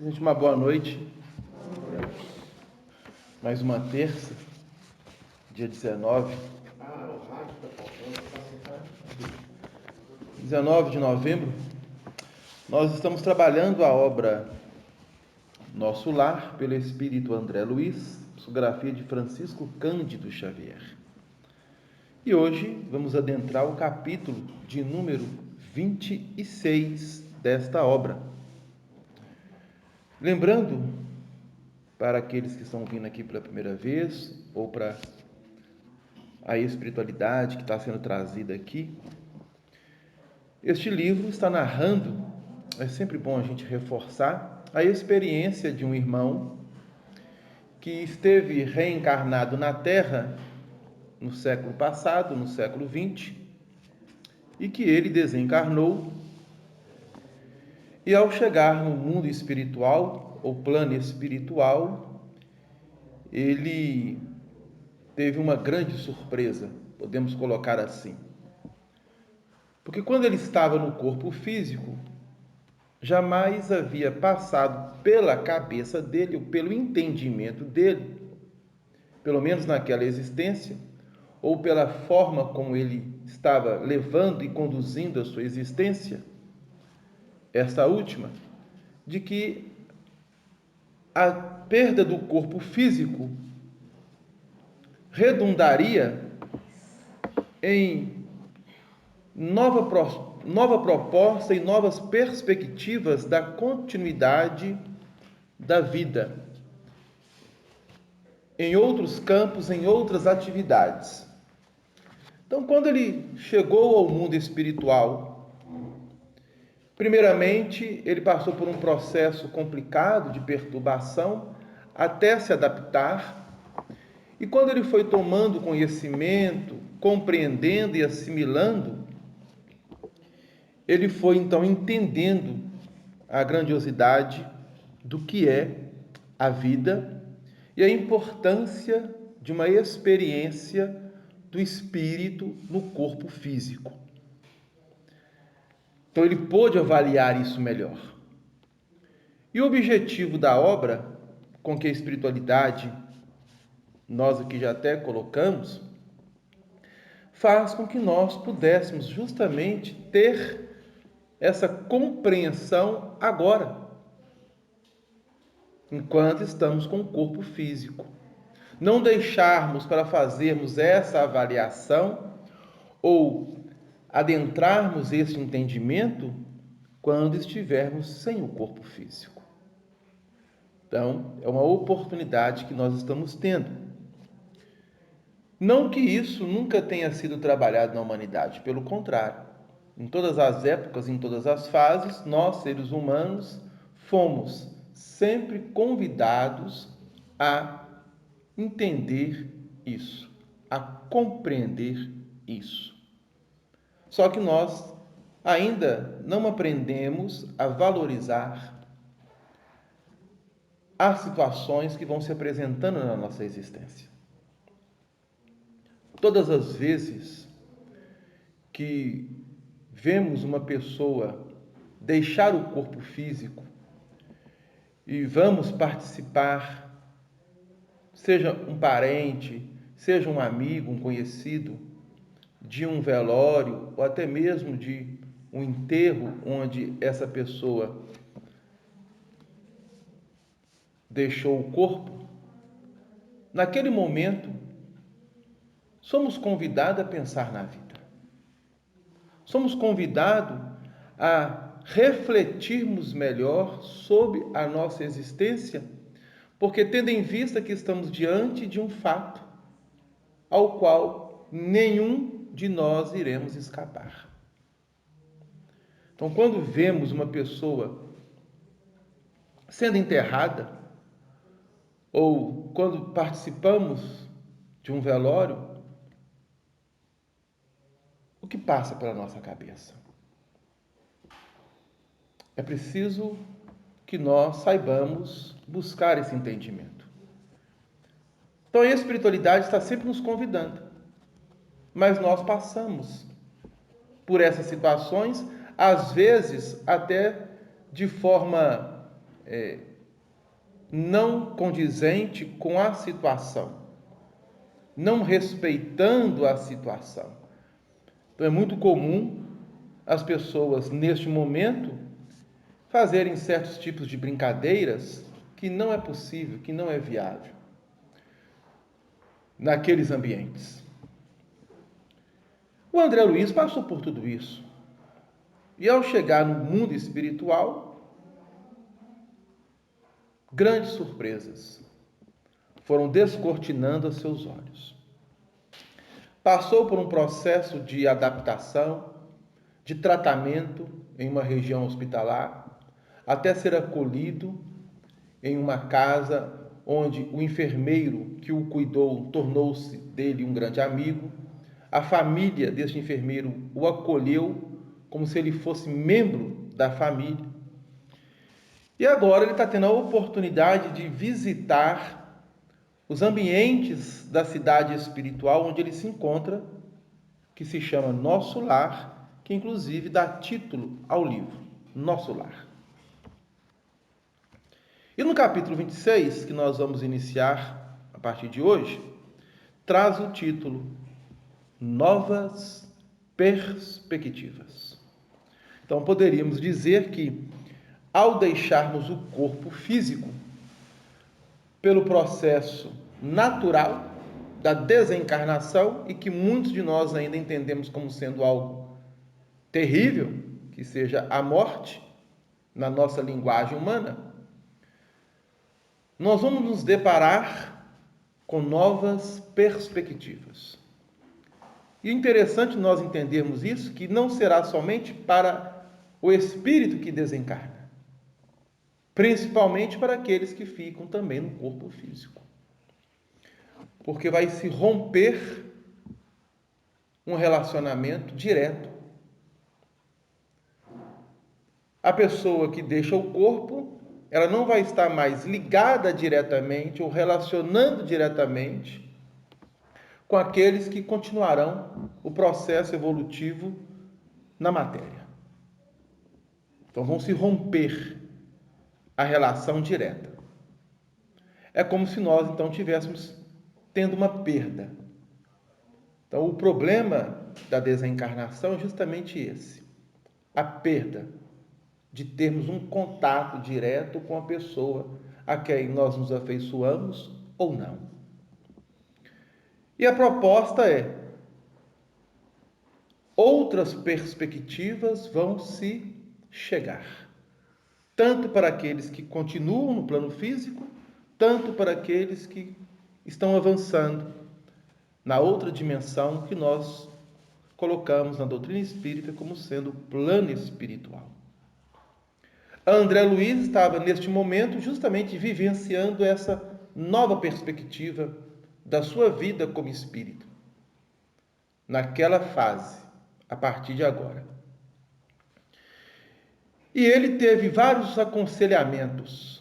Gente, uma boa noite. Mais uma terça, dia 19 de novembro. Nós estamos trabalhando a obra Nosso Lar, pelo espírito André Luiz, psicografia de Francisco Cândido Xavier. E hoje vamos adentrar o capítulo de número 26 desta obra. Lembrando, para aqueles que estão vindo aqui pela primeira vez, ou para a espiritualidade que está sendo trazida aqui, este livro está narrando, é sempre bom a gente reforçar, a experiência de um irmão que esteve reencarnado na Terra no século passado, no século XX, e que ele desencarnou e ao chegar no mundo espiritual, ou plano espiritual, ele teve uma grande surpresa, podemos colocar assim. Porque quando ele estava no corpo físico, jamais havia passado pela cabeça dele, ou pelo entendimento dele, pelo menos naquela existência, ou pela forma como ele estava levando e conduzindo a sua existência, esta última, de que a perda do corpo físico redundaria em nova proposta e novas perspectivas da continuidade da vida em outros campos, em outras atividades. Então, quando ele chegou ao mundo espiritual, primeiramente, ele passou por um processo complicado de perturbação até se adaptar. E quando ele foi tomando conhecimento, compreendendo e assimilando, ele foi então entendendo a grandiosidade do que é a vida e a importância de uma experiência do espírito no corpo físico. Então ele pôde avaliar isso melhor. E o objetivo da obra, com que a espiritualidade, nós aqui já até colocamos, faz com que nós pudéssemos justamente ter essa compreensão agora, enquanto estamos com o corpo físico. Não deixarmos para fazermos essa avaliação ou adentrarmos esse entendimento quando estivermos sem o corpo físico. Então, é uma oportunidade que nós estamos tendo. Não que isso nunca tenha sido trabalhado na humanidade, pelo contrário. Em todas as épocas, em todas as fases, nós, seres humanos, fomos sempre convidados a entender isso, a compreender isso. Só que nós ainda não aprendemos a valorizar as situações que vão se apresentando na nossa existência. Todas as vezes que vemos uma pessoa deixar o corpo físico e vamos participar, seja um parente, seja um amigo, um conhecido, de um velório ou até mesmo de um enterro onde essa pessoa deixou o corpo, naquele momento somos convidados a pensar na vida. Somos convidados a refletirmos melhor sobre a nossa existência, porque tendo em vista que estamos diante de um fato ao qual nenhum de nós iremos escapar. Então, quando vemos uma pessoa sendo enterrada, ou quando participamos de um velório, o que passa pela nossa cabeça? É preciso que nós saibamos buscar esse entendimento. Então a espiritualidade está sempre nos convidando, mas nós passamos por essas situações às vezes até de forma não condizente com a situação, não respeitando a situação. Então é muito comum as pessoas, neste momento, fazerem certos tipos de brincadeiras que não é possível, que não é viável naqueles ambientes. O André Luiz passou por tudo isso. E ao chegar no mundo espiritual, grandes surpresas foram descortinando os seus olhos. Passou por um processo de adaptação, de tratamento em uma região hospitalar, até ser acolhido em uma casa onde o enfermeiro que o cuidou tornou-se dele um grande amigo. A família deste enfermeiro o acolheu como se ele fosse membro da família. E agora ele está tendo a oportunidade de visitar os ambientes da cidade espiritual onde ele se encontra, que se chama Nosso Lar, que inclusive dá título ao livro, Nosso Lar. E no capítulo 26, que nós vamos iniciar a partir de hoje, traz o título Novas Perspectivas. Então poderíamos dizer que, ao deixarmos o corpo físico, pelo processo natural da desencarnação, e que muitos de nós ainda entendemos como sendo algo terrível, que seja a morte, na nossa linguagem humana, nós vamos nos deparar com novas perspectivas. E é interessante nós entendermos isso, que não será somente para o espírito que desencarna, principalmente para aqueles que ficam também no corpo físico. Porque vai se romper um relacionamento direto. A pessoa que deixa o corpo, ela não vai estar mais ligada diretamente ou relacionando diretamente com aqueles que continuarão o processo evolutivo na matéria. Então vão se romper a relação direta. É como se nós então tivéssemos tendo uma perda. Então o problema da desencarnação é justamente esse: a perda de termos um contato direto com a pessoa a quem nós nos afeiçoamos ou não. E a proposta é: outras perspectivas vão se chegar, tanto para aqueles que continuam no plano físico, tanto para aqueles que estão avançando na outra dimensão que nós colocamos na doutrina espírita como sendo o plano espiritual. André Luiz estava neste momento justamente vivenciando essa nova perspectiva da sua vida como espírito, naquela fase, a partir de agora. E ele teve vários aconselhamentos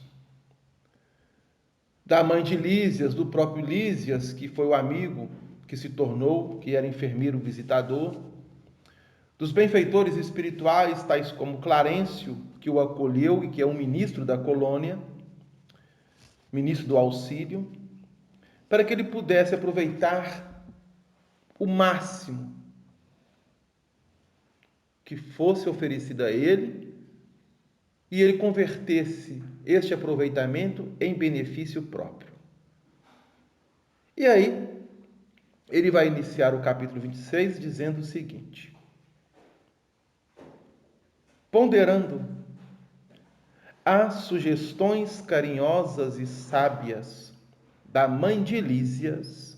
da mãe de Lísias, do próprio Lísias, que foi o amigo que se tornou, que era enfermeiro visitador, dos benfeitores espirituais, tais como Clarencio, que o acolheu e que é um ministro da colônia, ministro do auxílio, para que ele pudesse aproveitar o máximo que fosse oferecido a ele e ele convertesse este aproveitamento em benefício próprio. E aí, ele vai iniciar o capítulo 26 dizendo o seguinte: ponderando as sugestões carinhosas e sábias da mãe de Lísias,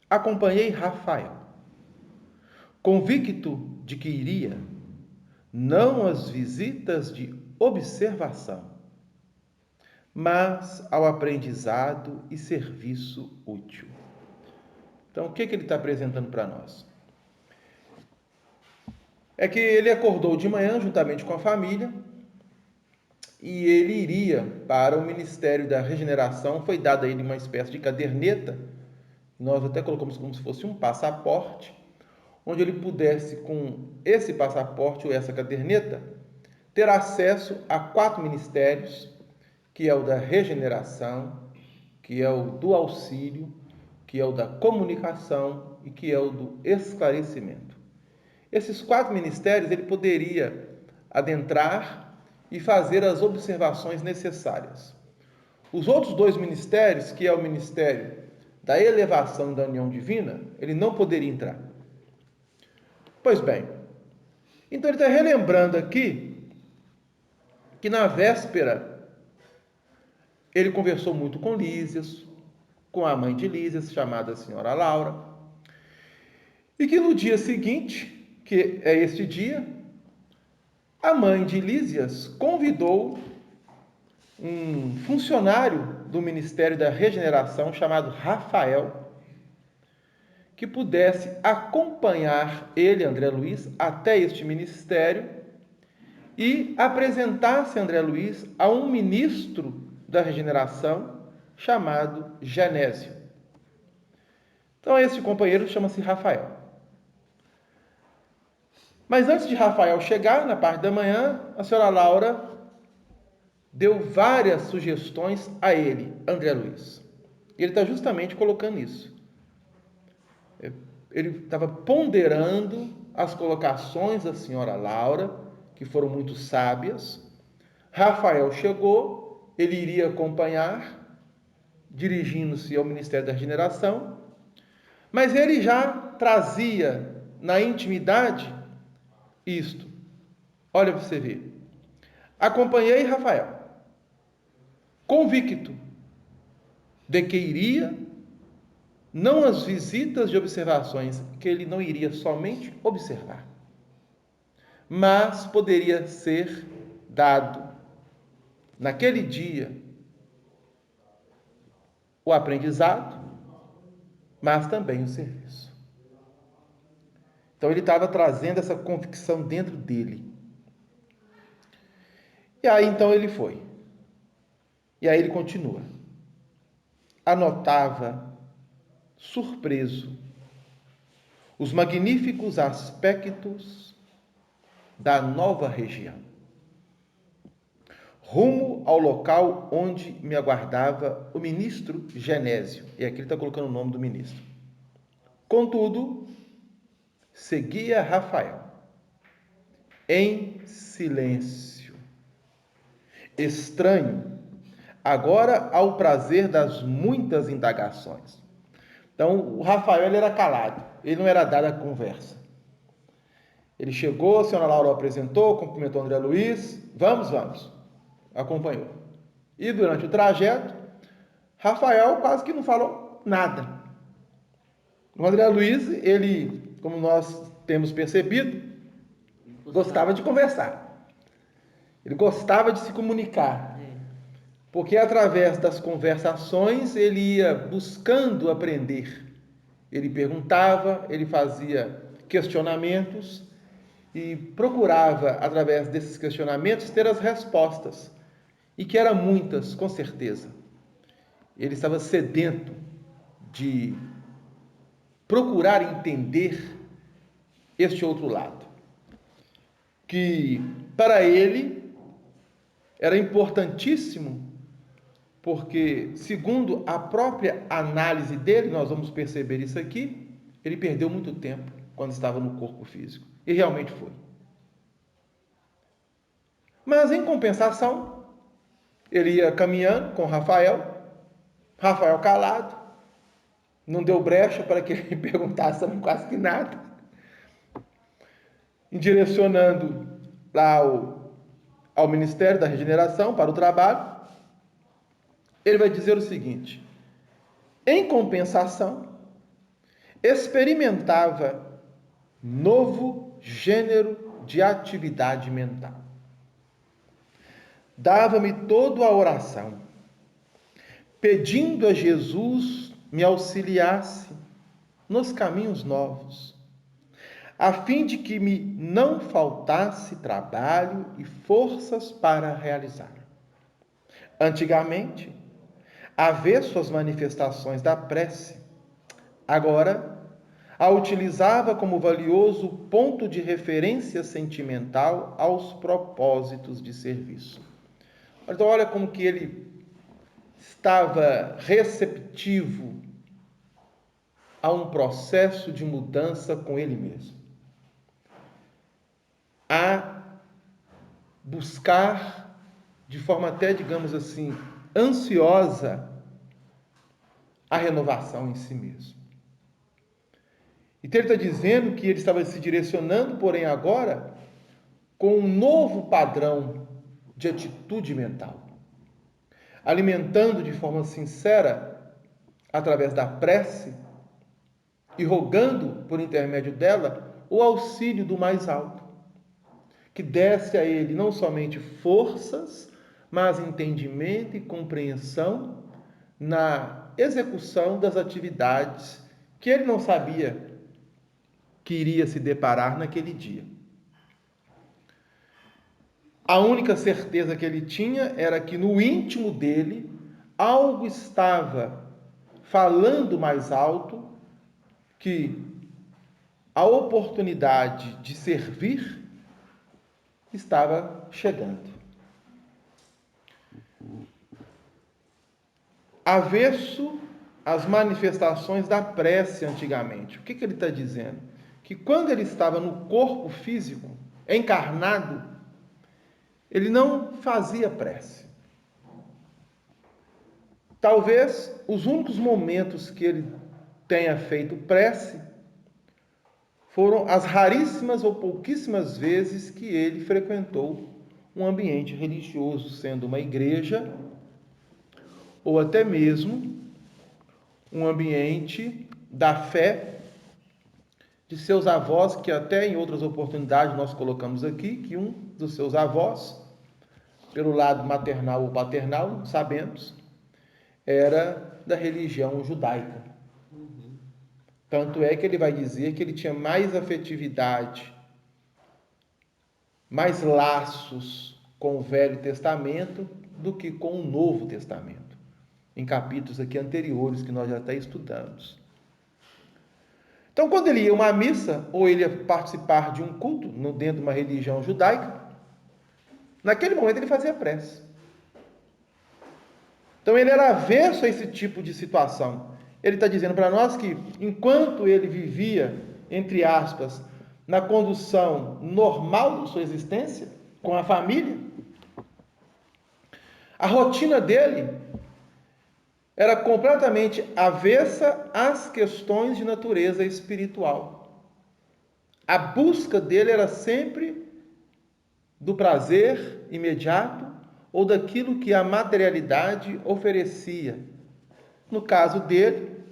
acompanhei Rafael, convicto de que iria, não às visitas de observação, mas ao aprendizado e serviço útil. Então, o que ele está apresentando para nós? É que ele acordou de manhã juntamente com a família e ele iria para o Ministério da Regeneração. Foi dada a ele uma espécie de caderneta, nós até colocamos como se fosse um passaporte, onde ele pudesse, com esse passaporte ou essa caderneta, ter acesso a 4 ministérios, que é o da regeneração, que é o do auxílio, que é o da comunicação e que é o do esclarecimento. Esses 4 ministérios ele poderia adentrar e fazer as observações necessárias. Os outros 2 ministérios, que é o ministério da elevação da união divina, ele não poderia entrar. Pois bem, então ele está relembrando aqui que na véspera ele conversou muito com Lísias, com a mãe de Lísias, chamada Senhora Laura, e que no dia seguinte, que é este dia, a mãe de Lísias convidou um funcionário do Ministério da Regeneração chamado Rafael, que pudesse acompanhar ele, André Luiz, até este ministério e apresentasse André Luiz a um ministro da regeneração chamado Genésio. Então, esse companheiro chama-se Rafael. Mas antes de Rafael chegar, na parte da manhã, a senhora Laura deu várias sugestões a ele, André Luiz. E ele está justamente colocando isso. Ele estava ponderando as colocações da senhora Laura, que foram muito sábias. Rafael chegou, ele iria acompanhar, dirigindo-se ao Ministério da Regeneração, mas ele já trazia na intimidade isto. Olha para você ver. Acompanhei Rafael, convicto de que iria, não as visitas de observações, que ele não iria somente observar, mas poderia ser dado naquele dia o aprendizado, mas também o serviço. Então ele estava trazendo essa convicção dentro dele. E aí então ele foi. E aí ele continua. Anotava, surpreso, os magníficos aspectos da nova região. Rumo ao local onde me aguardava o ministro Genésio. E aqui ele está colocando o nome do ministro. Contudo, seguia Rafael, em silêncio, estranho, agora ao prazer das muitas indagações. Então, o Rafael ele era calado, ele não era dado a conversa. Ele chegou, a senhora Laura o apresentou, cumprimentou André Luiz, vamos, acompanhou. E durante o trajeto, Rafael quase que não falou nada. O André Luiz, ele, como nós temos percebido, gostava de conversar. Ele gostava de se comunicar. Porque através das conversações ele ia buscando aprender. Ele perguntava, ele fazia questionamentos e procurava, através desses questionamentos, ter as respostas. E que eram muitas, com certeza. Ele estava sedento de procurar entender este outro lado, que para ele era importantíssimo, porque, segundo a própria análise dele, nós vamos perceber isso aqui, ele perdeu muito tempo quando estava no corpo físico, e realmente foi. Mas, em compensação, ele ia caminhando com Rafael calado, não deu brecha para que ele perguntasse quase que nada, direcionando lá ao Ministério da Regeneração para o trabalho. Ele vai dizer o seguinte: em compensação, experimentava novo gênero de atividade mental. Dava-me toda a oração, pedindo a Jesus me auxiliasse nos caminhos novos, a fim de que me não faltasse trabalho e forças para realizar. Antigamente, avesso às manifestações da prece, agora, A utilizava como valioso ponto de referência sentimental aos propósitos de serviço. Então, olha como que ele estava receptivo a um processo de mudança com ele mesmo, a buscar de forma até, digamos assim, ansiosa a renovação em si mesmo. Então ele está dizendo que ele estava se direcionando, porém agora, com um novo padrão de atitude mental, alimentando de forma sincera, através da prece, e rogando, por intermédio dela, o auxílio do mais alto, que desse a ele não somente forças, mas entendimento e compreensão na execução das atividades que ele não sabia que iria se deparar naquele dia. A única certeza que ele tinha era que no íntimo dele algo estava falando mais alto, que a oportunidade de servir estava chegando. Avesso às manifestações da prece antigamente. O que ele está dizendo? Que quando ele estava no corpo físico, encarnado, ele não fazia prece. Talvez os únicos momentos que ele tenha feito prece foram as raríssimas ou pouquíssimas vezes que ele frequentou um ambiente religioso, sendo uma igreja ou até mesmo um ambiente da fé de seus avós, que até em outras oportunidades nós colocamos aqui, que um dos seus avós, pelo lado maternal ou paternal, sabemos, era da religião judaica. Tanto é que ele vai dizer que ele tinha mais afetividade, mais laços com o Velho Testamento do que com o Novo Testamento, em capítulos aqui anteriores que nós já até estudamos. Então, quando ele ia a uma missa, ou ele ia participar de um culto dentro de uma religião judaica, naquele momento ele fazia prece. Então, ele era avesso a esse tipo de situação. Ele está dizendo para nós que, enquanto ele vivia, entre aspas, na condução normal de sua existência, com a família, a rotina dele era completamente avessa às questões de natureza espiritual. A busca dele era sempre do prazer imediato ou daquilo que a materialidade oferecia. No caso dele,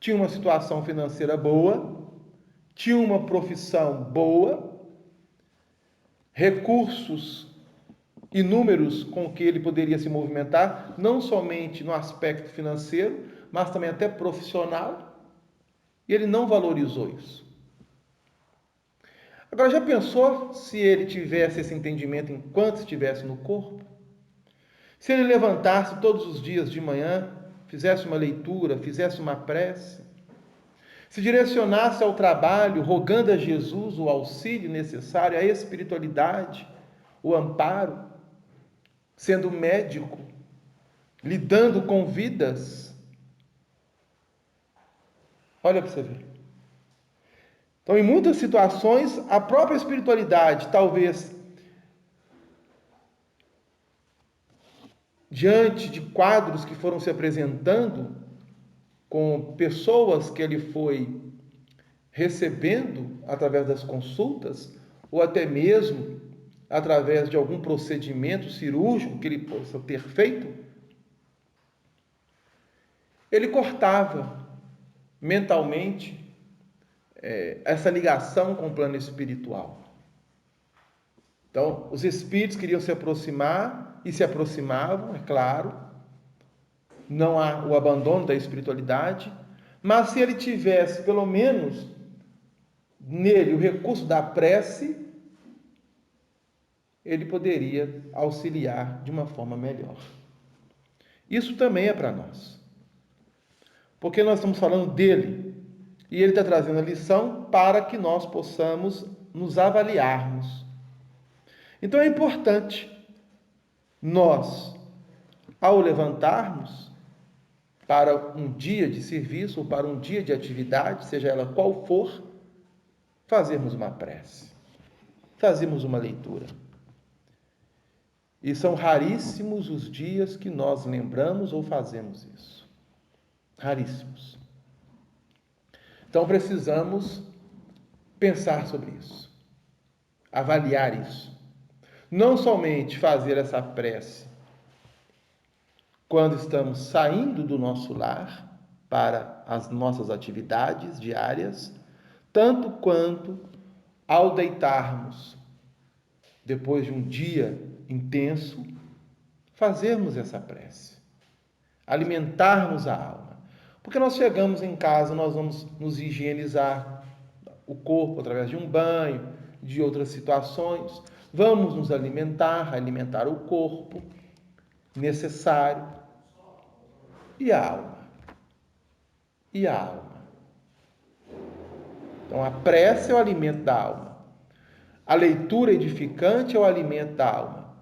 tinha uma situação financeira boa, tinha uma profissão boa, recursos inúmeros com que ele poderia se movimentar, não somente no aspecto financeiro, mas também até profissional, e ele não valorizou isso. Agora, já pensou se ele tivesse esse entendimento enquanto estivesse no corpo? Se ele levantasse todos os dias de manhã, fizesse uma leitura, fizesse uma prece, se direcionasse ao trabalho, rogando a Jesus o auxílio necessário, a espiritualidade, o amparo, sendo médico, lidando com vidas. Olha para você ver. Então, em muitas situações, a própria espiritualidade, talvez, diante de quadros que foram se apresentando, com pessoas que ele foi recebendo através das consultas, ou até mesmo através de algum procedimento cirúrgico que ele possa ter feito, ele cortava mentalmente essa ligação com o plano espiritual. Então, os espíritos queriam se aproximar e se aproximavam, é claro, não há o abandono da espiritualidade, mas se ele tivesse pelo menos nele o recurso da prece, ele poderia auxiliar de uma forma melhor. Isso também é para nós, porque nós estamos falando dele, E ele está trazendo a lição para que nós possamos nos avaliarmos. Então é importante nós, ao levantarmos para um dia de serviço ou para um dia de atividade, seja ela qual for, fazermos uma prece, fazermos uma leitura. E são raríssimos os dias que nós lembramos ou fazemos isso. Raríssimos. Então precisamos pensar sobre isso, avaliar isso. Não somente fazer essa prece quando estamos saindo do nosso lar para as nossas atividades diárias, tanto quanto ao deitarmos, depois de um dia intenso, fazermos essa prece, alimentarmos a alma. Porque nós chegamos em casa, nós vamos nos higienizar o corpo através de um banho, de outras situações, vamos nos alimentar o corpo necessário. E a alma? E a alma? Então, a prece é o alimento da alma. A leitura edificante é o alimento da alma.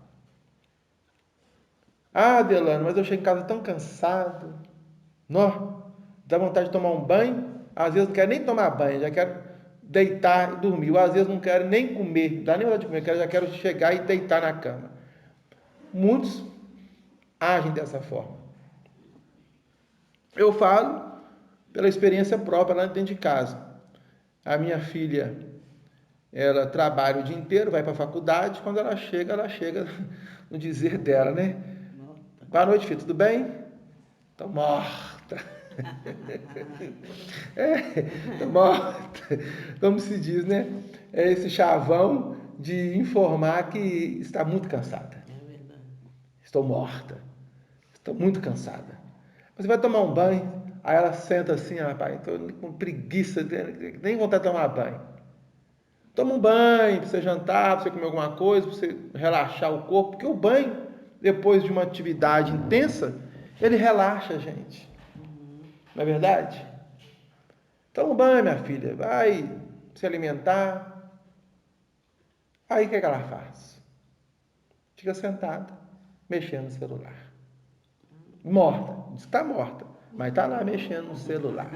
Ah, Delano, mas eu chego em casa tão cansado. Não, dá vontade de tomar um banho. Às vezes não quero nem tomar banho, já quero deitar e dormir. Ou às vezes não quero nem comer, não dá nem vontade de comer, já quero chegar e deitar na cama. Muitos agem dessa forma. Eu falo pela experiência própria lá dentro de casa. A minha filha, ela trabalha o dia inteiro, vai para a faculdade, quando ela chega no dizer dela, né? Boa noite, filha, tudo bem? Tô morta. Tô morta. Como se diz, né? É esse chavão de informar que está muito cansada. É verdade. Estou morta. Estou muito cansada. Você vai tomar um banho? Aí ela senta assim, rapaz, estou com preguiça, nem vontade de tomar banho. Toma um banho para você jantar, para você comer alguma coisa, para você relaxar o corpo, porque o banho, depois de uma atividade intensa, ele relaxa a gente. Não é verdade? Toma um banho, minha filha, vai se alimentar. Aí o que ela faz? Fica sentada, mexendo no celular. Morta, diz que está morta, mas está lá mexendo no celular.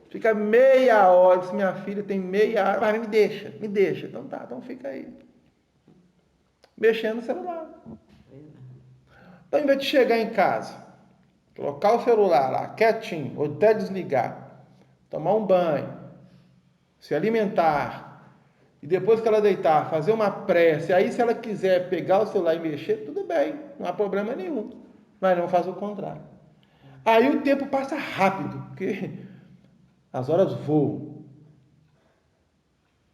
Fica meia hora, se minha filha tem meia hora, vai, me deixa. Então tá, então fica aí. Mexendo no celular. Então, em vez de chegar em casa, colocar o celular lá, quietinho, ou até desligar, tomar um banho, se alimentar, e depois que ela deitar, fazer uma prece, aí se ela quiser pegar o celular e mexer, tudo bem, não há problema nenhum. Mas não faz o contrário. Aí o tempo passa rápido, porque as horas voam.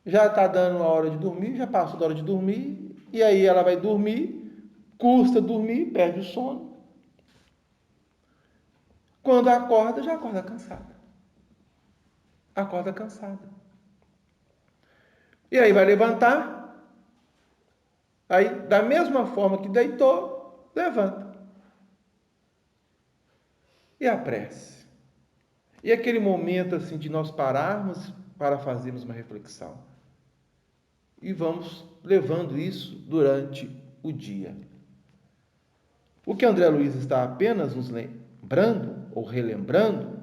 Já está dando a hora de dormir, já passou da hora de dormir, e aí ela vai dormir, custa dormir, perde o sono. Quando acorda, já acorda cansada. Acorda cansada. E aí vai levantar, aí da mesma forma que deitou, levanta. E a prece? E aquele momento assim de nós pararmos para fazermos uma reflexão. E vamos levando isso durante o dia. O que André Luiz está apenas nos lembrando ou relembrando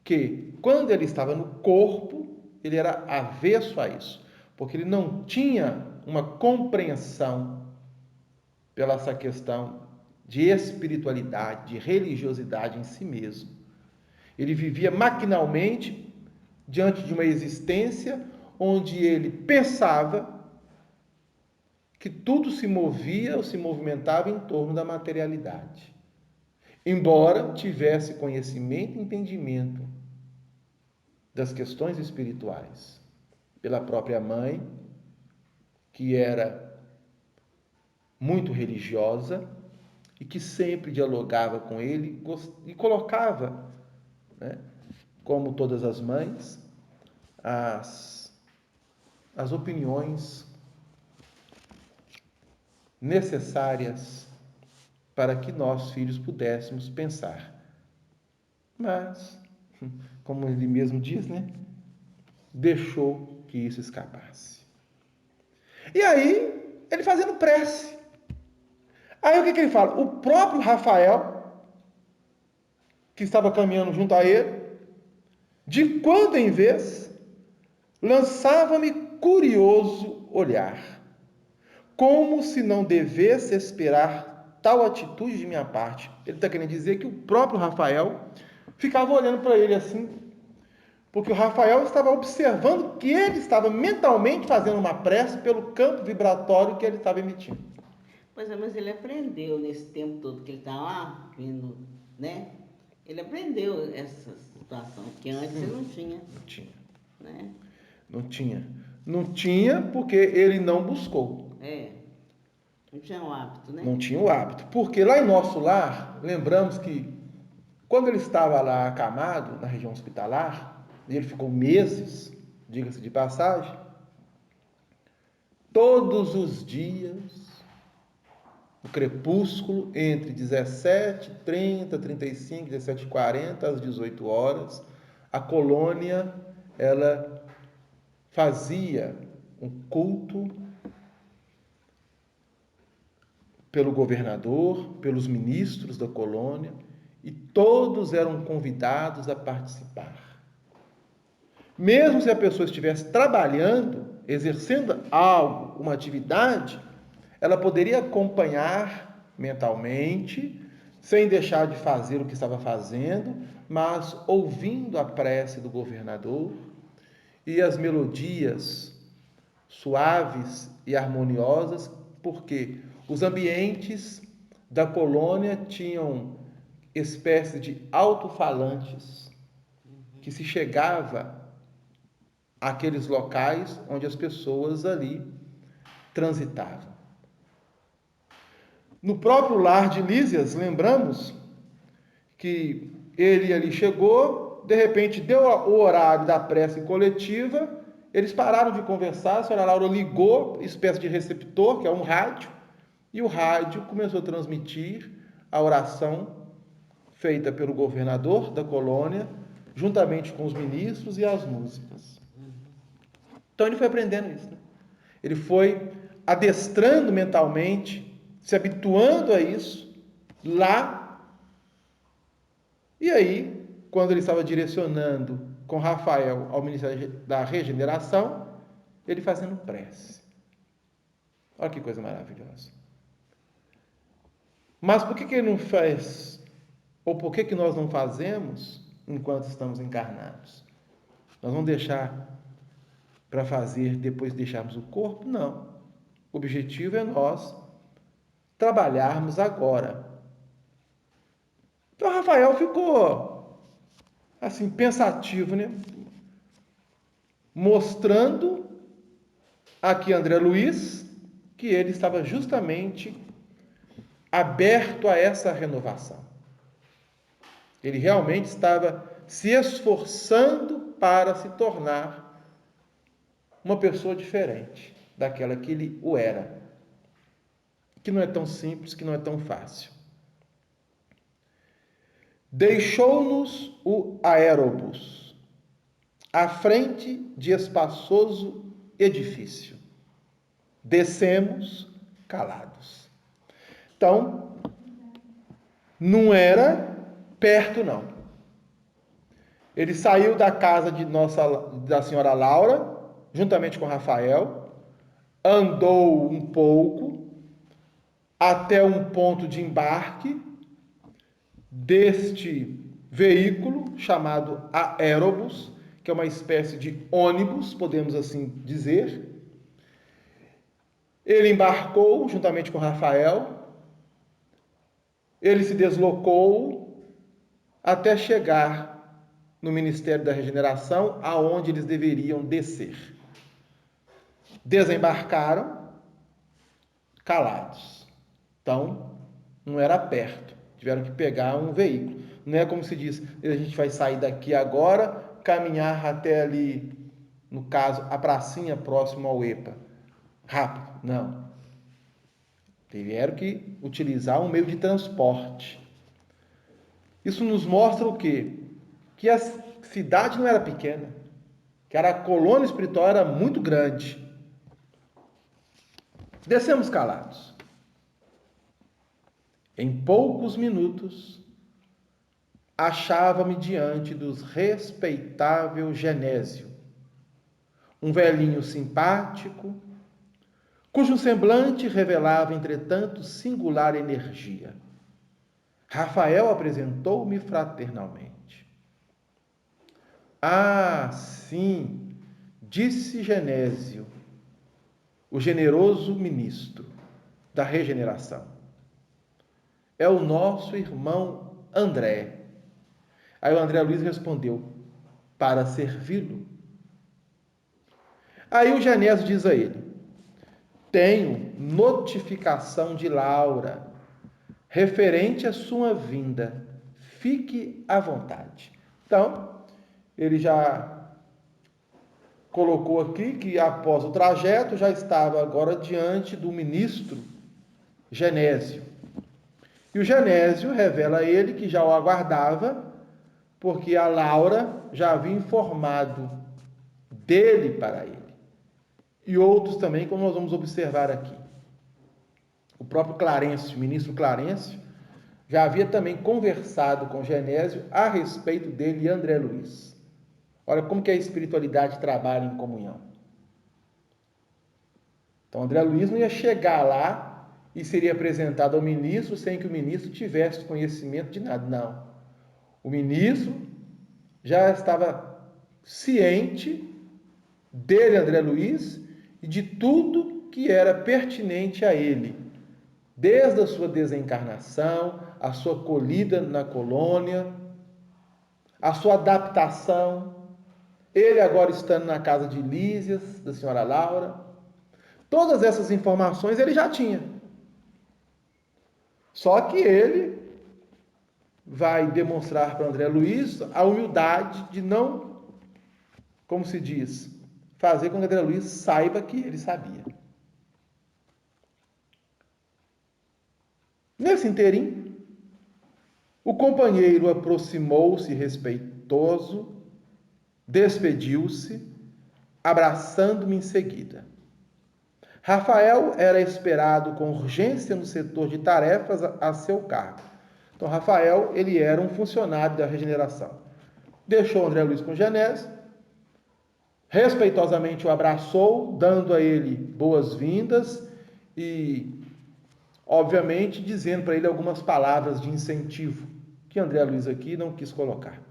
que quando ele estava no corpo, ele era avesso a isso, porque ele não tinha uma compreensão pela essa questão de espiritualidade, de religiosidade em si mesmo. Ele vivia maquinalmente diante de uma existência onde ele pensava que tudo se movia ou se movimentava em torno da materialidade. Embora tivesse conhecimento e entendimento das questões espirituais pela própria mãe, que era muito religiosa e que sempre dialogava com ele e colocava, né, como todas as mães, as opiniões necessárias para que nós, filhos, pudéssemos pensar. Mas como ele mesmo diz, né? Deixou que isso escapasse. E aí, ele fazendo prece. Aí o que ele fala? O próprio Rafael, que estava caminhando junto a ele, de quando em vez, lançava-me curioso olhar, como se não devesse esperar tal atitude de minha parte. Ele está querendo dizer que o próprio Rafael ficava olhando para ele assim, porque o Rafael estava observando que ele estava mentalmente fazendo uma prece pelo campo vibratório que ele estava emitindo. Pois é, mas ele aprendeu nesse tempo todo que ele está lá, vindo, né? Ele aprendeu essa situação, que antes ele não tinha. Não tinha. Né? Não tinha. Não tinha porque ele não buscou. Não tinha o hábito, né? Não tinha o hábito. Porque lá em nosso lar, lembramos que quando ele estava lá acamado, na região hospitalar, e ele ficou meses, diga-se de passagem, todos os dias, no crepúsculo, entre 17h30, 35, 17h40, às 18 horas, a colônia, ela fazia um culto pelo governador, pelos ministros da colônia, e todos eram convidados a participar. Mesmo se a pessoa estivesse trabalhando, exercendo algo, uma atividade, ela poderia acompanhar mentalmente, sem deixar de fazer o que estava fazendo, mas ouvindo a prece do governador e as melodias suaves e harmoniosas, porque os ambientes da colônia tinham espécie de alto-falantes que se chegava àqueles locais onde as pessoas ali transitavam. No próprio lar de Lísias, lembramos que ele ali chegou, de repente deu o horário da prece coletiva, eles pararam de conversar, a senhora Laura ligou, espécie de receptor, que é um rádio, e o rádio começou a transmitir a oração feita pelo governador da colônia, juntamente com os ministros e as músicas. Então ele foi aprendendo isso. Né? Ele foi adestrando mentalmente, se habituando a isso, lá. E aí, quando ele estava direcionando com Rafael ao Ministério da Regeneração, ele fazendo prece. Olha que coisa maravilhosa. Mas por que ele não faz, ou por que nós não fazemos enquanto estamos encarnados? Nós vamos deixar para fazer depois de deixarmos o corpo? Não. O objetivo é nós trabalharmos agora. Então Rafael ficou assim pensativo, né? Mostrando aqui André Luiz que ele estava justamente aberto a essa renovação. Ele realmente estava se esforçando para se tornar uma pessoa diferente daquela que ele o era. Que não é tão simples, que não é tão fácil. Deixou-nos o aerobus, à frente de espaçoso edifício. Descemos calados. Então, não era perto, não. Ele saiu da casa da senhora Laura, juntamente com Rafael, andou um pouco até um ponto de embarque deste veículo chamado aerobus, que é uma espécie de ônibus, podemos assim dizer. Ele embarcou juntamente com Rafael, ele se deslocou até chegar no Ministério da Regeneração, aonde eles deveriam descer. Desembarcaram calados. Então, não era perto. Tiveram que pegar um veículo. Não é como se diz, a gente vai sair daqui agora, caminhar até ali, no caso, a pracinha próxima ao EPA. Rápido. Não. Tiveram que utilizar um meio de transporte. Isso nos mostra o quê? que a cidade não era pequena, que a colônia espiritual era muito grande. Descemos calados. Em poucos minutos, achava-me diante dos respeitável Genésio, um velhinho simpático, cujo semblante revelava, entretanto, singular energia. Rafael apresentou-me fraternalmente. Ah, sim, disse Genésio, o generoso ministro da regeneração. É o nosso irmão André. Aí o André Luiz respondeu, para servi-lo. Aí o Genésio diz a ele, tenho notificação de Laura, referente à sua vinda. Fique à vontade. Então, ele já colocou aqui que após o trajeto já estava agora diante do ministro Genésio. E o Genésio revela a ele que já o aguardava, porque a Laura já havia informado dele para ele. E outros também, como nós vamos observar aqui. O próprio Clarencio, o ministro Clarencio, já havia também conversado com Genésio a respeito dele e André Luiz. Olha como que a espiritualidade trabalha em comunhão. Então, André Luiz não ia chegar lá e seria apresentado ao ministro sem que o ministro tivesse conhecimento de nada. Não. O ministro já estava ciente dele, André Luiz, e de tudo que era pertinente a ele, desde a sua desencarnação, a sua acolhida na colônia, a sua adaptação, ele agora estando na casa de Lísias, da senhora Laura, todas essas informações ele já tinha. Só que ele vai demonstrar para André Luiz a humildade de não, como se diz, fazer com que André Luiz saiba que ele sabia. Nesse interim, o companheiro aproximou-se respeitoso, despediu-se, abraçando-me em seguida. Rafael era esperado com urgência no setor de tarefas a seu cargo. Então, Rafael, ele era um funcionário da regeneração. Deixou André Luiz com Genésio, respeitosamente o abraçou, dando a ele boas-vindas e, obviamente, dizendo para ele algumas palavras de incentivo, que André Luiz aqui não quis colocar.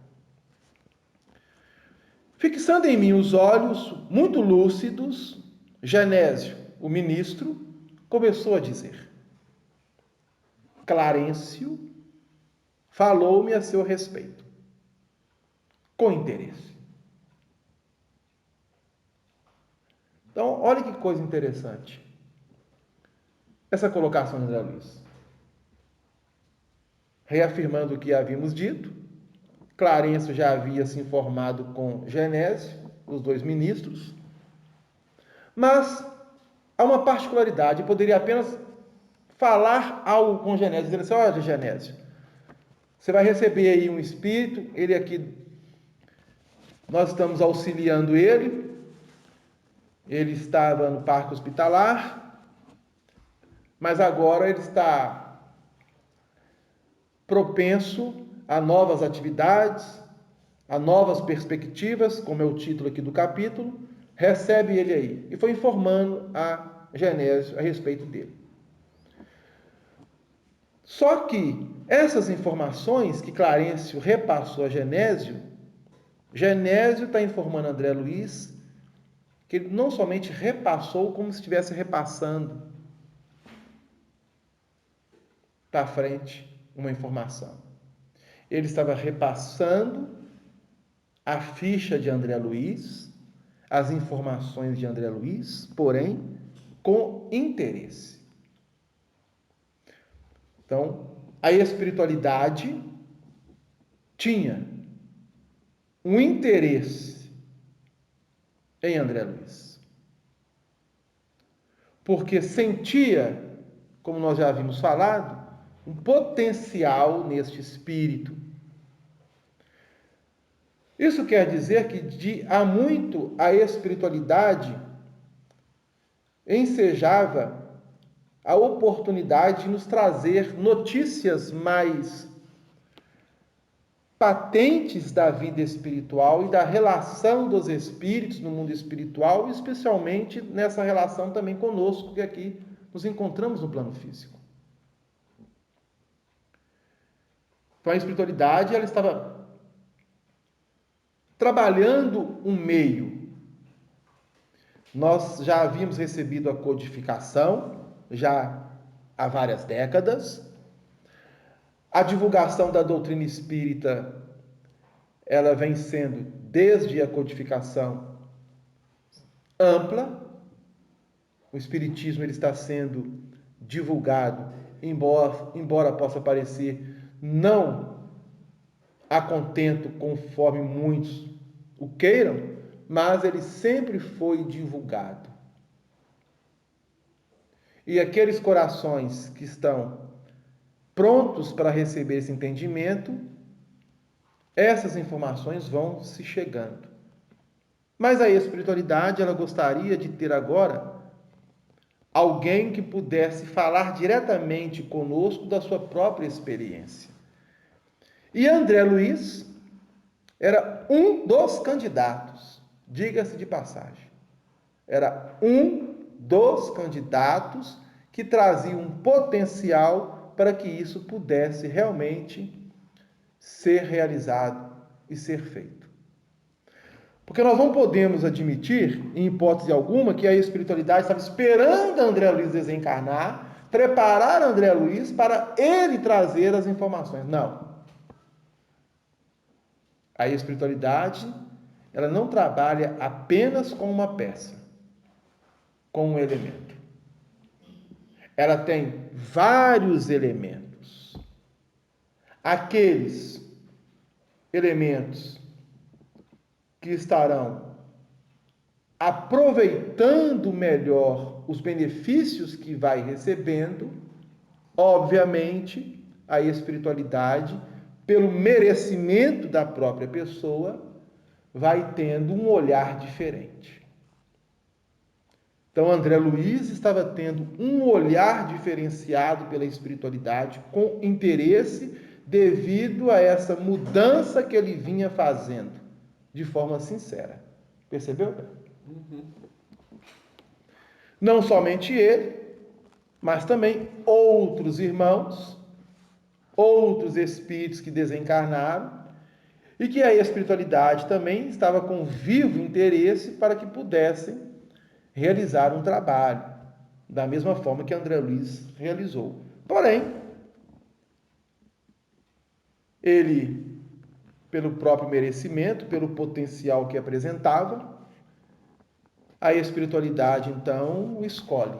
Fixando em mim os olhos muito lúcidos, Genésio, o ministro, começou a dizer: Clarencio falou-me a seu respeito, com interesse. Então, olha que coisa interessante. Essa colocação de André Luiz. Reafirmando o que havíamos dito, Clarencio já havia se informado com Genésio, os dois ministros, mas há uma particularidade, eu poderia apenas falar algo com Genésio, dizendo assim, olha Genésio, você vai receber aí um espírito, ele aqui, nós estamos auxiliando ele estava no parque hospitalar, mas agora ele está propenso a novas atividades, a novas perspectivas, como é o título aqui do capítulo, recebe ele aí. E foi informando a Genésio a respeito dele. Só que essas informações que Clarencio repassou a Genésio, Genésio está informando a André Luiz que ele não somente repassou, como se estivesse repassando para frente uma informação. Ele estava repassando a ficha de André Luiz, as informações de André Luiz, porém, com interesse. Então, a espiritualidade tinha um interesse em André Luiz. Porque sentia, como nós já havíamos falado, um potencial neste espírito. Isso quer dizer que há muito a espiritualidade ensejava a oportunidade de nos trazer notícias mais patentes da vida espiritual e da relação dos espíritos no mundo espiritual, especialmente nessa relação também conosco, que aqui nos encontramos no plano físico. Então a espiritualidade, ela estava trabalhando um meio. Nós já havíamos recebido a codificação, já há várias décadas. A divulgação da doutrina espírita, ela vem sendo, desde a codificação, ampla. O espiritismo ele está sendo divulgado, embora possa parecer não a contento conforme muitos o queiram, mas ele sempre foi divulgado. E aqueles corações que estão prontos para receber esse entendimento, essas informações vão se chegando. Mas a espiritualidade, ela gostaria de ter agora alguém que pudesse falar diretamente conosco da sua própria experiência. E André Luiz era um dos candidatos, diga-se de passagem. Era um dos candidatos que trazia um potencial para que isso pudesse realmente ser realizado e ser feito. Porque nós não podemos admitir, em hipótese alguma, que a espiritualidade estava esperando André Luiz desencarnar, preparar André Luiz para ele trazer as informações. Não. A espiritualidade, ela não trabalha apenas com uma peça, com um elemento. Ela tem vários elementos. Aqueles elementos que estarão aproveitando melhor os benefícios que vai recebendo, obviamente, a espiritualidade, pelo merecimento da própria pessoa, vai tendo um olhar diferente. Então, André Luiz estava tendo um olhar diferenciado pela espiritualidade, com interesse, devido a essa mudança que ele vinha fazendo, de forma sincera. Percebeu? Uhum. Não somente ele, mas também outros irmãos, outros espíritos que desencarnaram, e que a espiritualidade também estava com vivo interesse para que pudessem realizar um trabalho, da mesma forma que André Luiz realizou. Porém, ele, pelo próprio merecimento, pelo potencial que apresentava, a espiritualidade, então, o escolhe.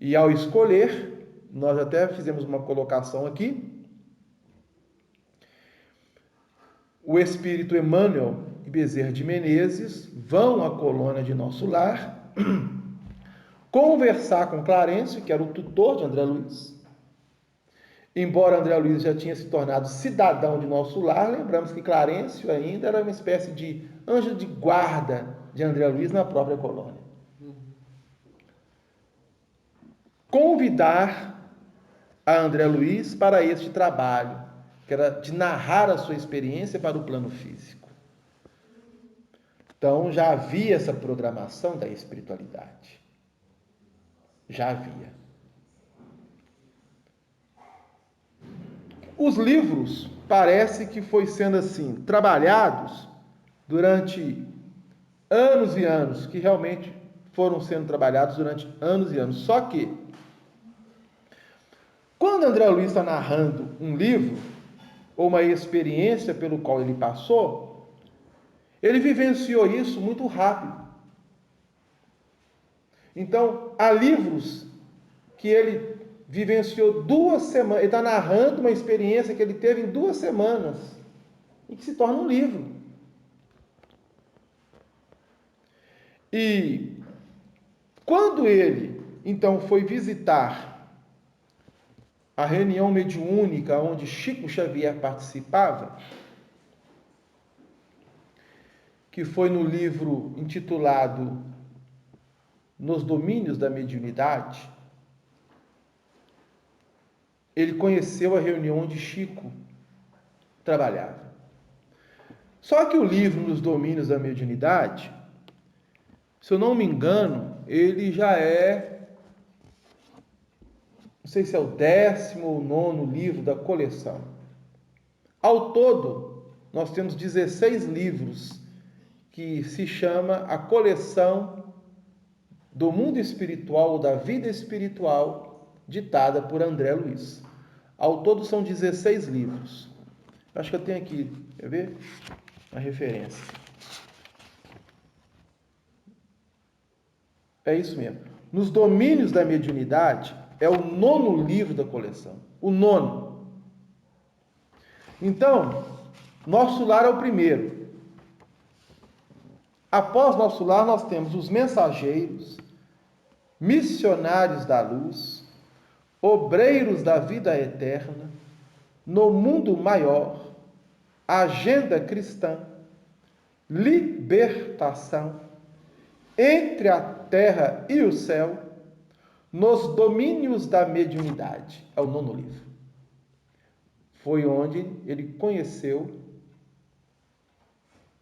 E ao escolher, nós até fizemos uma colocação aqui, o espírito Emmanuel e Bezerra de Menezes vão à colônia de Nosso Lar conversar com Clarencio, que era o tutor de André Luiz. Embora André Luiz já tinha se tornado cidadão de Nosso Lar, lembramos que Clarencio ainda era uma espécie de anjo de guarda de André Luiz na própria colônia. Convidar a André Luiz para este trabalho, que era de narrar a sua experiência para o plano físico. Então já havia essa programação da espiritualidade. Já havia. Os livros parece que foi sendo assim trabalhados durante anos e anos, que realmente foram sendo trabalhados durante anos e anos. Só que quando André Luiz está narrando um livro ou uma experiência pelo qual ele passou, ele vivenciou isso muito rápido. Então, há livros que ele vivenciou 2 semanas, ele está narrando uma experiência que ele teve em 2 semanas, e que se torna um livro. E quando ele, então, foi visitar a reunião mediúnica onde Chico Xavier participava, que foi no livro intitulado Nos Domínios da Mediunidade, ele conheceu a reunião onde Chico trabalhava. Só que o livro Nos Domínios da Mediunidade, se eu não me engano, ele já não sei se é o 10º ou 9º livro da coleção. Ao todo, nós temos 16 livros que se chama a coleção do mundo espiritual ou da vida espiritual, ditada por André Luiz. Ao todo são 16 livros. Acho que eu tenho aqui, quer ver? A referência. É isso mesmo. Nos Domínios da Mediunidade é o 9º livro da coleção. O 9º. Então, Nosso Lar é o primeiro. Após Nosso Lar, nós temos os Mensageiros, Missionários da Luz, Obreiros da Vida Eterna, No Mundo Maior, Agenda Cristã, Libertação, Entre a Terra e o Céu, Nos Domínios da Mediunidade. É o 9º livro. Foi onde ele conheceu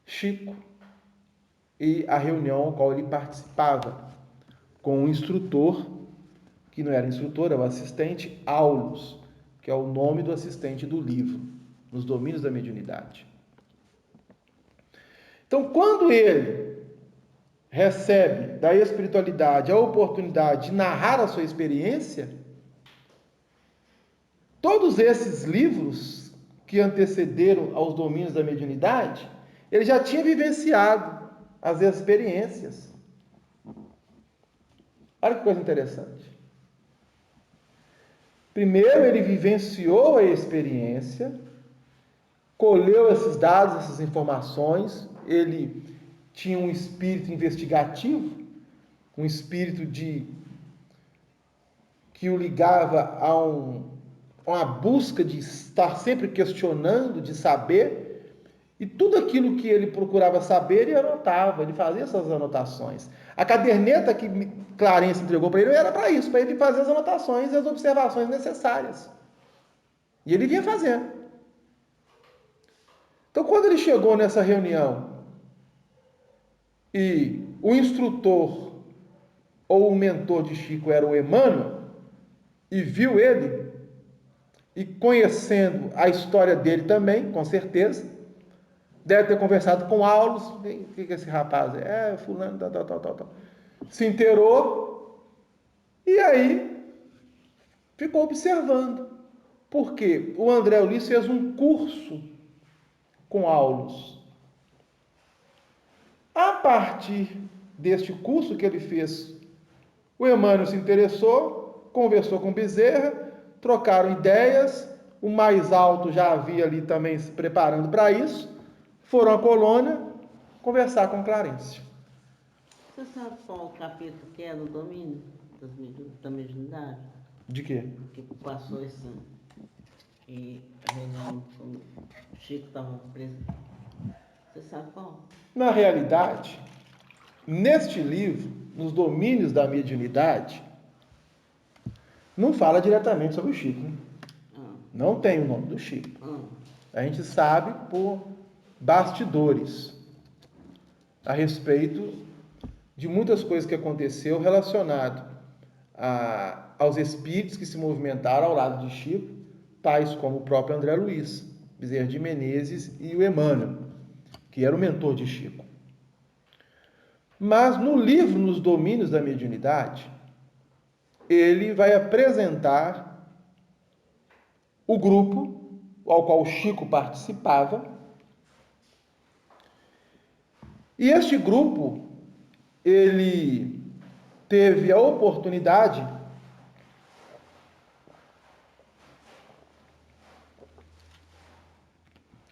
Chico e a reunião ao qual ele participava com um instrutor, que não era instrutor, era o assistente, Aulus, que é o nome do assistente do livro, Nos Domínios da Mediunidade. Então, quando ele recebe da espiritualidade a oportunidade de narrar a sua experiência, todos esses livros que antecederam aos Domínios da Mediunidade, ele já tinha vivenciado as experiências. Olha que coisa interessante. Primeiro ele vivenciou a experiência, colheu esses dados, essas informações, ele tinha um espírito investigativo, um espírito que o ligava a uma busca de estar sempre questionando, de saber, e tudo aquilo que ele procurava saber, ele anotava, ele fazia essas anotações. A caderneta que Clarence entregou para ele era para isso, para ele fazer as anotações e as observações necessárias. E ele vinha fazendo. Então, quando ele chegou nessa reunião e o instrutor ou o mentor de Chico era o Emmanuel, e viu ele, e conhecendo a história dele também, com certeza, deve ter conversado com Aulus, o que esse rapaz é? É fulano, tal. Se inteirou, e aí ficou observando. Porque o André Luiz fez um curso com Aulus. A partir deste curso que ele fez, o Emmanuel se interessou, conversou com Bezerra, trocaram ideias, o mais alto já havia ali também se preparando para isso, foram à colônia conversar com Clarence. Você sabe qual o capítulo que é do domínio da mediunidade? De quê? Que passou esse ano. E a reunião, quando o Chico estava preso. Você sabe qual? Na realidade, neste livro, Nos Domínios da Mediunidade, não fala diretamente sobre o Chico. Né? Não tem o nome do Chico. A gente sabe por bastidores a respeito de muitas coisas que aconteceu relacionado aos espíritos que se movimentaram ao lado de Chico, tais como o próprio André Luiz, Bezerra de Menezes e o Emmanuel, que era o mentor de Chico. Mas no livro Nos Domínios da Mediunidade, ele vai apresentar o grupo ao qual Chico participava. E este grupo, ele teve a oportunidade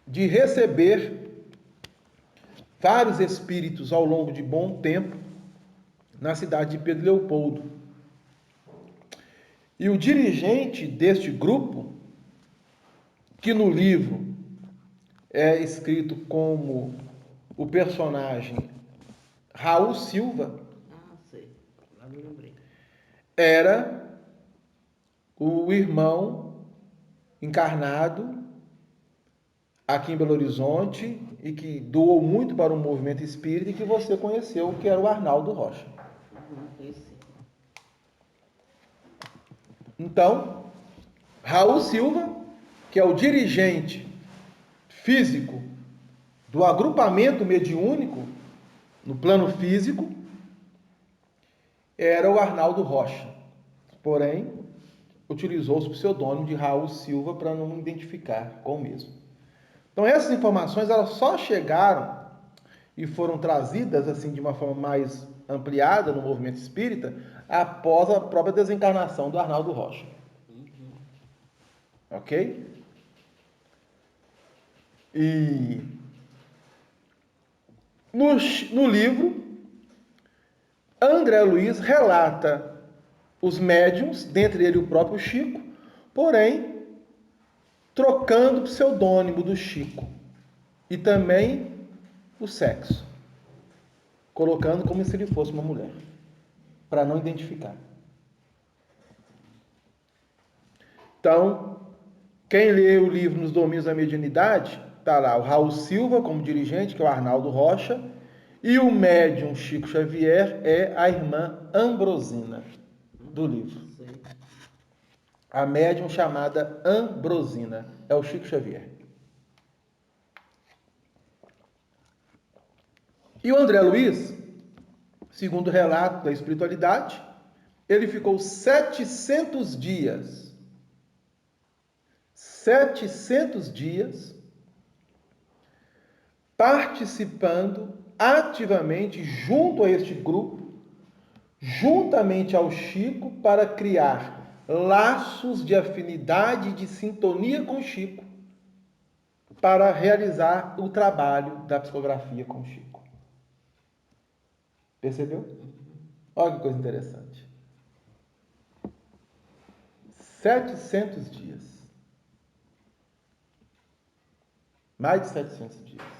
de receber vários espíritos ao longo de bom tempo na cidade de Pedro Leopoldo. E o dirigente deste grupo, que no livro é escrito como o personagem Raul Silva, Ah, sei. Agora eu lembrei. era o irmão encarnado aqui em Belo Horizonte e que doou muito para o movimento espírita e que você conheceu, que era o Arnaldo Rocha. Conheci. Então, Raul Silva, que é o dirigente físico do agrupamento mediúnico no plano físico, era o Arnaldo Rocha. Porém, utilizou-se o pseudônimo de Raul Silva para não identificar com o mesmo. Então, essas informações elas só chegaram e foram trazidas assim de uma forma mais ampliada no movimento espírita após a própria desencarnação do Arnaldo Rocha. Ok? E no livro, André Luiz relata os médiuns, dentre ele o próprio Chico, porém trocando o pseudônimo do Chico e também o sexo, colocando como se ele fosse uma mulher, para não identificar. Então, quem lê o livro Nos Domínios da Mediunidade, está lá o Raul Silva como dirigente, que é o Arnaldo Rocha, e o médium Chico Xavier é a irmã Ambrosina, do livro. A médium chamada Ambrosina é o Chico Xavier. E o André Luiz, segundo o relato da espiritualidade, ele ficou 700 dias participando ativamente junto a este grupo, juntamente ao Chico, para criar laços de afinidade e de sintonia com o Chico, para realizar o trabalho da psicografia com o Chico. Percebeu? Olha que coisa interessante. 700 dias. Mais de 700 dias.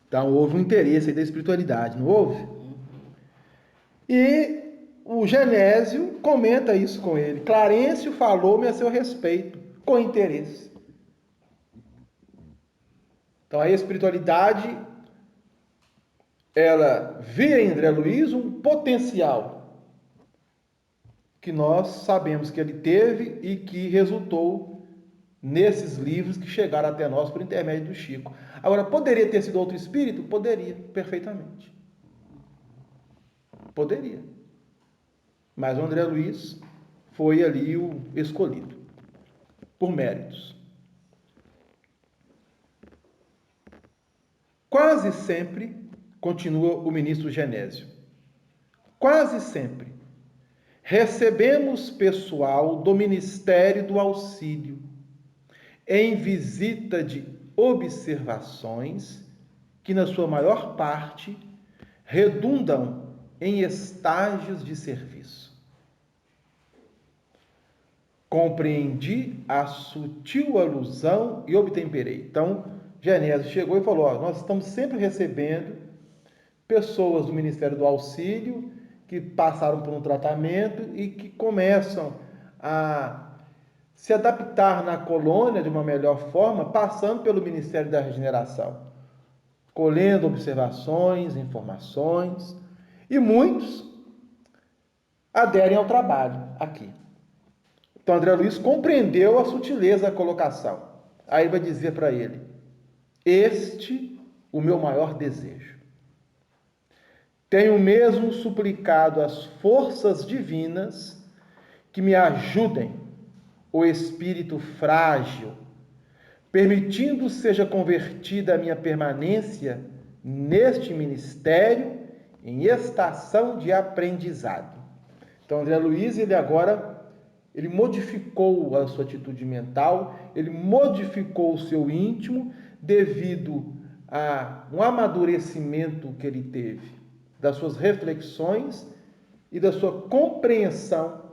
Então, houve um interesse aí da espiritualidade, não houve? E o Genésio comenta isso com ele. Clarencio falou-me a seu respeito, com interesse. Então, a espiritualidade, ela vê em André Luiz um potencial que nós sabemos que ele teve e que resultou nesses livros que chegaram até nós por intermédio do Chico. Agora, poderia ter sido outro espírito? Poderia, perfeitamente. Poderia. Mas o André Luiz foi ali o escolhido, por méritos. Quase sempre, continua o ministro Genésio, quase sempre, recebemos pessoal do Ministério do Auxílio em visita de observações que, na sua maior parte, redundam em estágios de serviço. Compreendi a sutil alusão e obtemperei. Então, Genésio chegou e falou, nós estamos sempre recebendo pessoas do Ministério do Auxílio que passaram por um tratamento e que começam a se adaptar na colônia de uma melhor forma, passando pelo Ministério da Regeneração, colhendo observações, informações, e muitos aderem ao trabalho aqui. Então, André Luiz compreendeu a sutileza da colocação. Aí vai dizer para ele, este o meu maior desejo. Tenho mesmo suplicado às forças divinas que me ajudem o espírito frágil, permitindo seja convertida a minha permanência neste ministério em estação de aprendizado. Então, André Luiz, ele modificou a sua atitude mental, ele modificou o seu íntimo devido a um amadurecimento que ele teve, das suas reflexões e da sua compreensão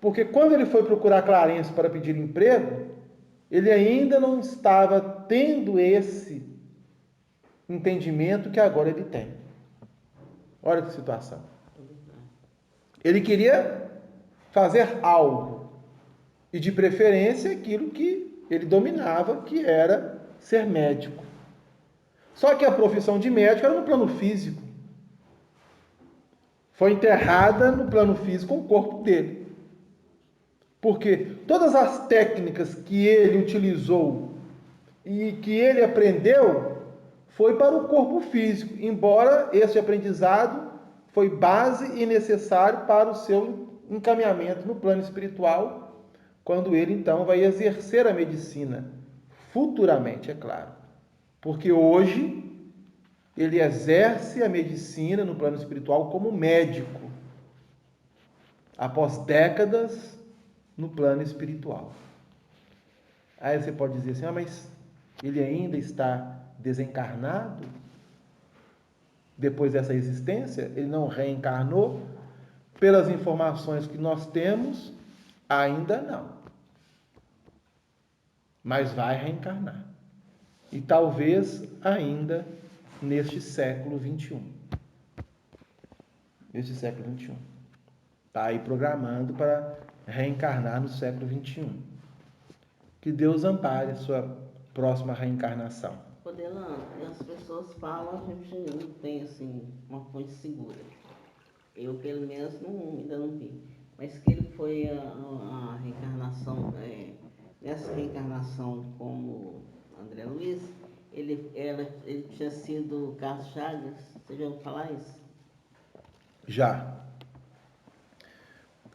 Porque quando ele foi procurar Clarence para pedir emprego, ele ainda não estava tendo esse entendimento que agora ele tem. Olha que situação. Ele queria fazer algo, e de preferência aquilo que ele dominava, que era ser médico. Só que a profissão de médico era no plano físico. Foi enterrada no plano físico com o corpo dele. Porque todas as técnicas que ele utilizou e que ele aprendeu foi para o corpo físico, embora esse aprendizado foi base e necessário para o seu encaminhamento no plano espiritual, quando ele então vai exercer a medicina, futuramente, é claro. Porque hoje ele exerce a medicina no plano espiritual como médico, após décadas no plano espiritual. Aí você pode dizer assim, mas ele ainda está desencarnado? Depois dessa existência, ele não reencarnou? Pelas informações que nós temos, ainda não. Mas vai reencarnar. E talvez ainda neste século 21. Neste século 21. Está aí programando para reencarnar no século 21. Que Deus ampare a sua próxima reencarnação. Poderão, as pessoas falam, a gente não tem assim uma fonte segura. Eu, pelo menos, ainda não vi. Mas que ele foi a reencarnação, nessa reencarnação como André Luiz, ele tinha sido Carlos Chagas. Você já ouviu falar isso? Já.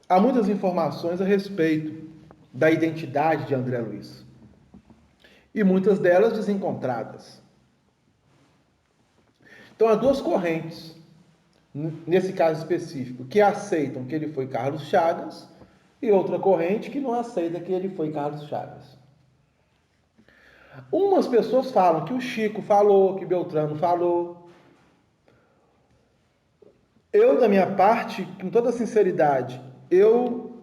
Há muitas informações a respeito da identidade de André Luiz. E muitas delas desencontradas. Então há duas correntes, nesse caso específico, que aceitam que ele foi Carlos Chagas e outra corrente que não aceita que ele foi Carlos Chagas. Umas pessoas falam que o Chico falou, que Beltrano falou. Eu, da minha parte, com toda sinceridade, eu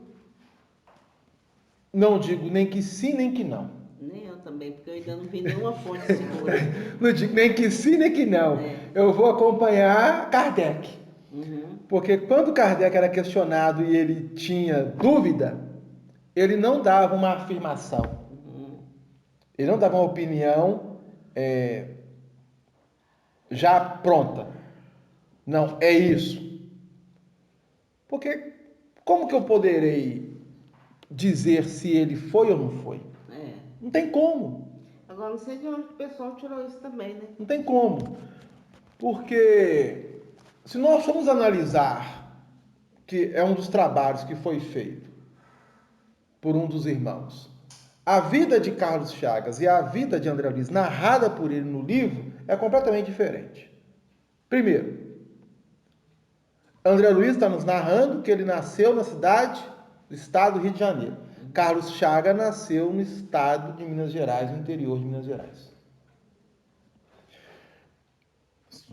não digo nem que sim, nem que não. Nem eu também, porque eu ainda não vi nenhuma fonte segura. Não digo nem que sim, nem que não. Eu vou acompanhar Kardec. Porque quando Kardec era questionado e ele tinha dúvida, ele não dava uma afirmação. Ele não dava uma opinião já pronta. Não, é isso. Porque como que eu poderei dizer se ele foi ou não foi? Não tem como. Agora, não sei de onde o pessoal tirou isso também, né? Não tem como. Porque se nós formos analisar, que é um dos trabalhos que foi feito por um dos irmãos, a vida de Carlos Chagas e a vida de André Luiz, narrada por ele no livro, é completamente diferente. Primeiro, André Luiz está nos narrando que ele nasceu na cidade do estado do Rio de Janeiro. Carlos Chagas nasceu no estado de Minas Gerais, no interior de Minas Gerais.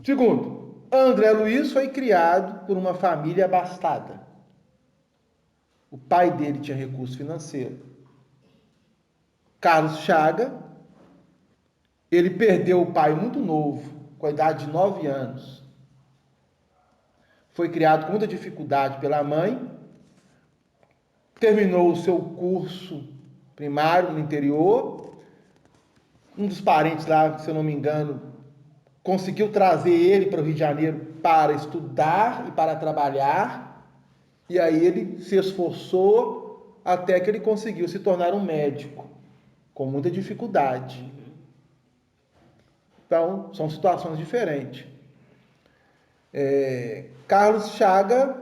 Segundo, André Luiz foi criado por uma família abastada. O pai dele tinha recurso financeiro. Carlos Chagas, ele perdeu o pai muito novo, com a idade de 9 anos. Foi criado com muita dificuldade pela mãe, terminou o seu curso primário no interior. Um dos parentes lá, se eu não me engano, conseguiu trazer ele para o Rio de Janeiro para estudar e para trabalhar. E aí ele se esforçou até que ele conseguiu se tornar um médico, com muita dificuldade. Então, são situações diferentes. Carlos Chagas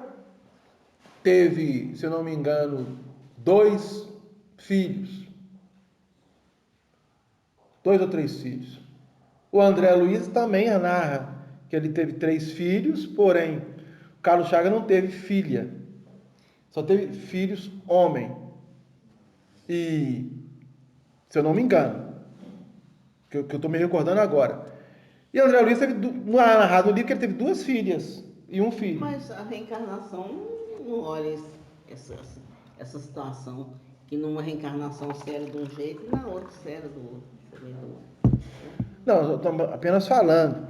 teve, se eu não me engano, 2 filhos. 2 ou 3 filhos. O André Luiz também narra que ele teve 3 filhos, porém, Carlos Chagas não teve filha. Só teve filhos homem. E, se eu não me engano, que eu estou me recordando agora. E André Luiz teve, narrado no livro que ele teve 2 filhas e 1 filho. Mas a reencarnação não olha essas. essa situação, que numa reencarnação você era de um jeito e na outra você era do outro. Não, eu estou apenas falando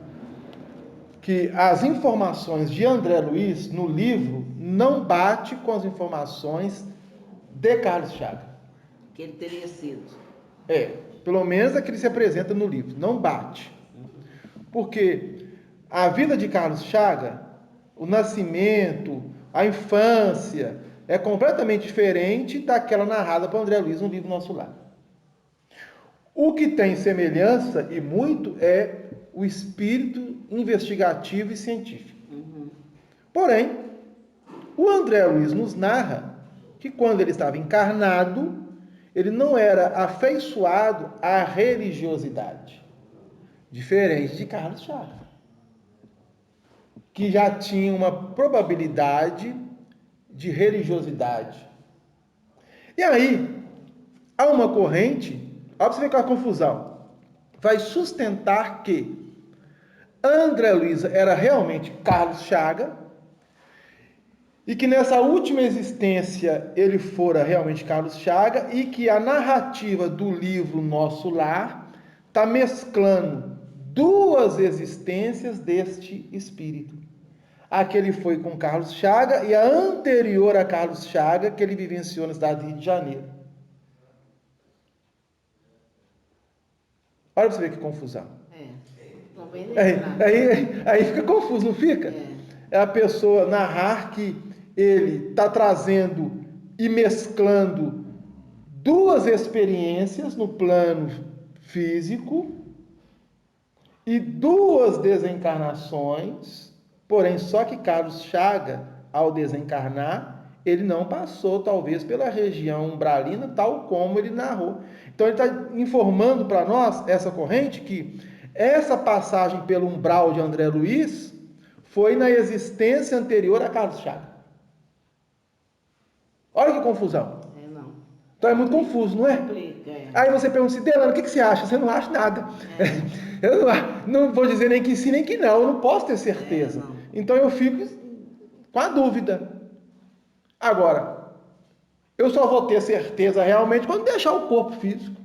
que as informações de André Luiz no livro não bate com as informações de Carlos Chagas. Que ele teria sido. Pelo menos a que ele se apresenta no livro, não bate. Porque a vida de Carlos Chagas, o nascimento, a infância, é completamente diferente daquela narrada por André Luiz no livro Nosso Lar. O que tem semelhança, e muito, é o espírito investigativo e científico. Porém, o André Luiz nos narra que quando ele estava encarnado, ele não era afeiçoado à religiosidade, diferente de Carlos Chagas, que já tinha uma probabilidade de religiosidade. E aí, há uma corrente, olha para você ver qual é a confusão, vai sustentar que André Luiz era realmente Carlos Chagas, e que nessa última existência ele fora realmente Carlos Chagas, e que a narrativa do livro Nosso Lar está mesclando duas existências deste espírito. A que ele foi com Carlos Chagas e a anterior a Carlos Chagas, que ele vivenciou na cidade do Rio de Janeiro. Olha para você ver que confusão. Aí fica confuso, não fica? É a pessoa narrar que ele está trazendo e mesclando duas experiências no plano físico e duas desencarnações, porém só que Carlos Chagas, ao desencarnar, ele não passou talvez pela região umbralina tal como ele narrou. Então ele está informando para nós, essa corrente, que essa passagem pelo umbral de André Luiz foi na existência anterior a Carlos Chagas. Olha que confusão. Não. Então é muito confuso, não é? Aí você pergunta assim, Delano, o que você acha? Você não acha nada. Eu não vou dizer nem que sim, nem que não. Eu não posso ter certeza. Então eu fico com a dúvida. Agora, eu só vou ter certeza realmente quando deixar o corpo físico.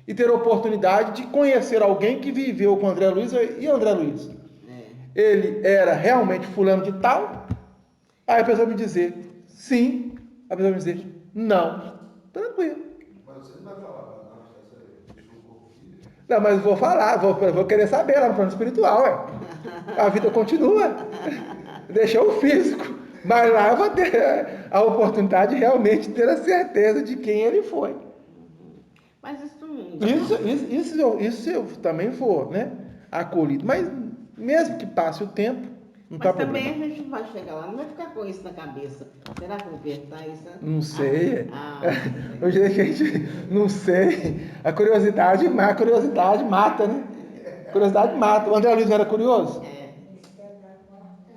E ter a oportunidade de conhecer alguém que viveu com André Luiz e André Luiz. Ele era realmente fulano de tal? Aí a pessoa me dizer sim, a pessoa me dizer não. Tranquilo. Mas você não vai falar para nós deixou o corpo físico? Não, mas vou falar, vou querer saber lá no plano espiritual. A vida continua. Deixou o físico. Mas lá eu vou ter a oportunidade de realmente ter a certeza de quem ele foi. Mas isso eu também vou, né? Acolhido. Mas mesmo que passe o tempo, não está problema. Mas também a gente vai chegar lá, não vai ficar com isso na cabeça. Será que eu vou perguntar isso? Não sei. Eu diria que a gente não sei. A curiosidade mata, né? A curiosidade mata. O André Luiz não era curioso?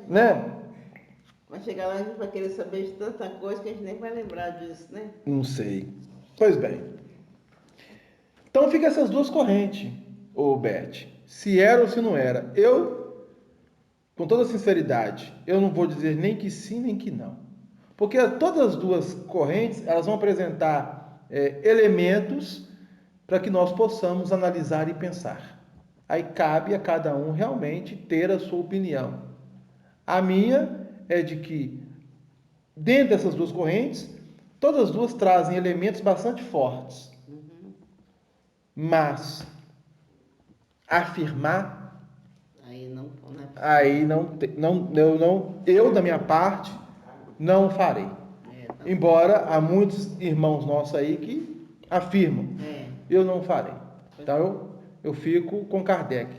Né? Vai chegar lá, a gente vai querer saber de tanta coisa que a gente nem vai lembrar disso, né? Não sei. Pois bem. Então fica essas duas correntes, ô Beth. Se era ou se não era. Eu, com toda sinceridade, eu não vou dizer nem que sim, nem que não. Porque todas as duas correntes, elas vão apresentar elementos para que nós possamos analisar e pensar. Aí cabe a cada um realmente ter a sua opinião. A minha é de que, dentro dessas duas correntes, todas as duas trazem elementos bastante fortes. Mas afirmar, eu da minha parte não farei. Embora há muitos irmãos nossos aí que afirmam, eu não farei. Então eu fico com Kardec,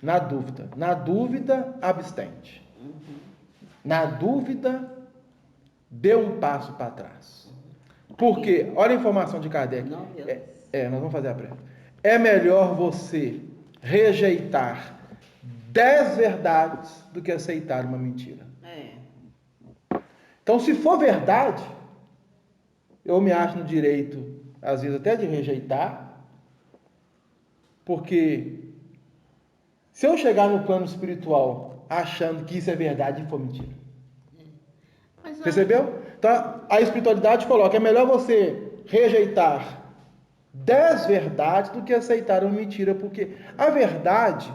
na dúvida. Na dúvida, abstente. Na dúvida, dê um passo para trás. Porque, olha a informação de Kardec. Nós vamos fazer a prece. É melhor você rejeitar 10 verdades do que aceitar uma mentira. Então, se for verdade, eu me acho no direito, às vezes até de rejeitar, porque se eu chegar no plano espiritual achando que isso é verdade, for mentira. Mas Percebeu? Então, a espiritualidade coloca, é melhor você rejeitar 10 verdades do que aceitar uma mentira, porque a verdade,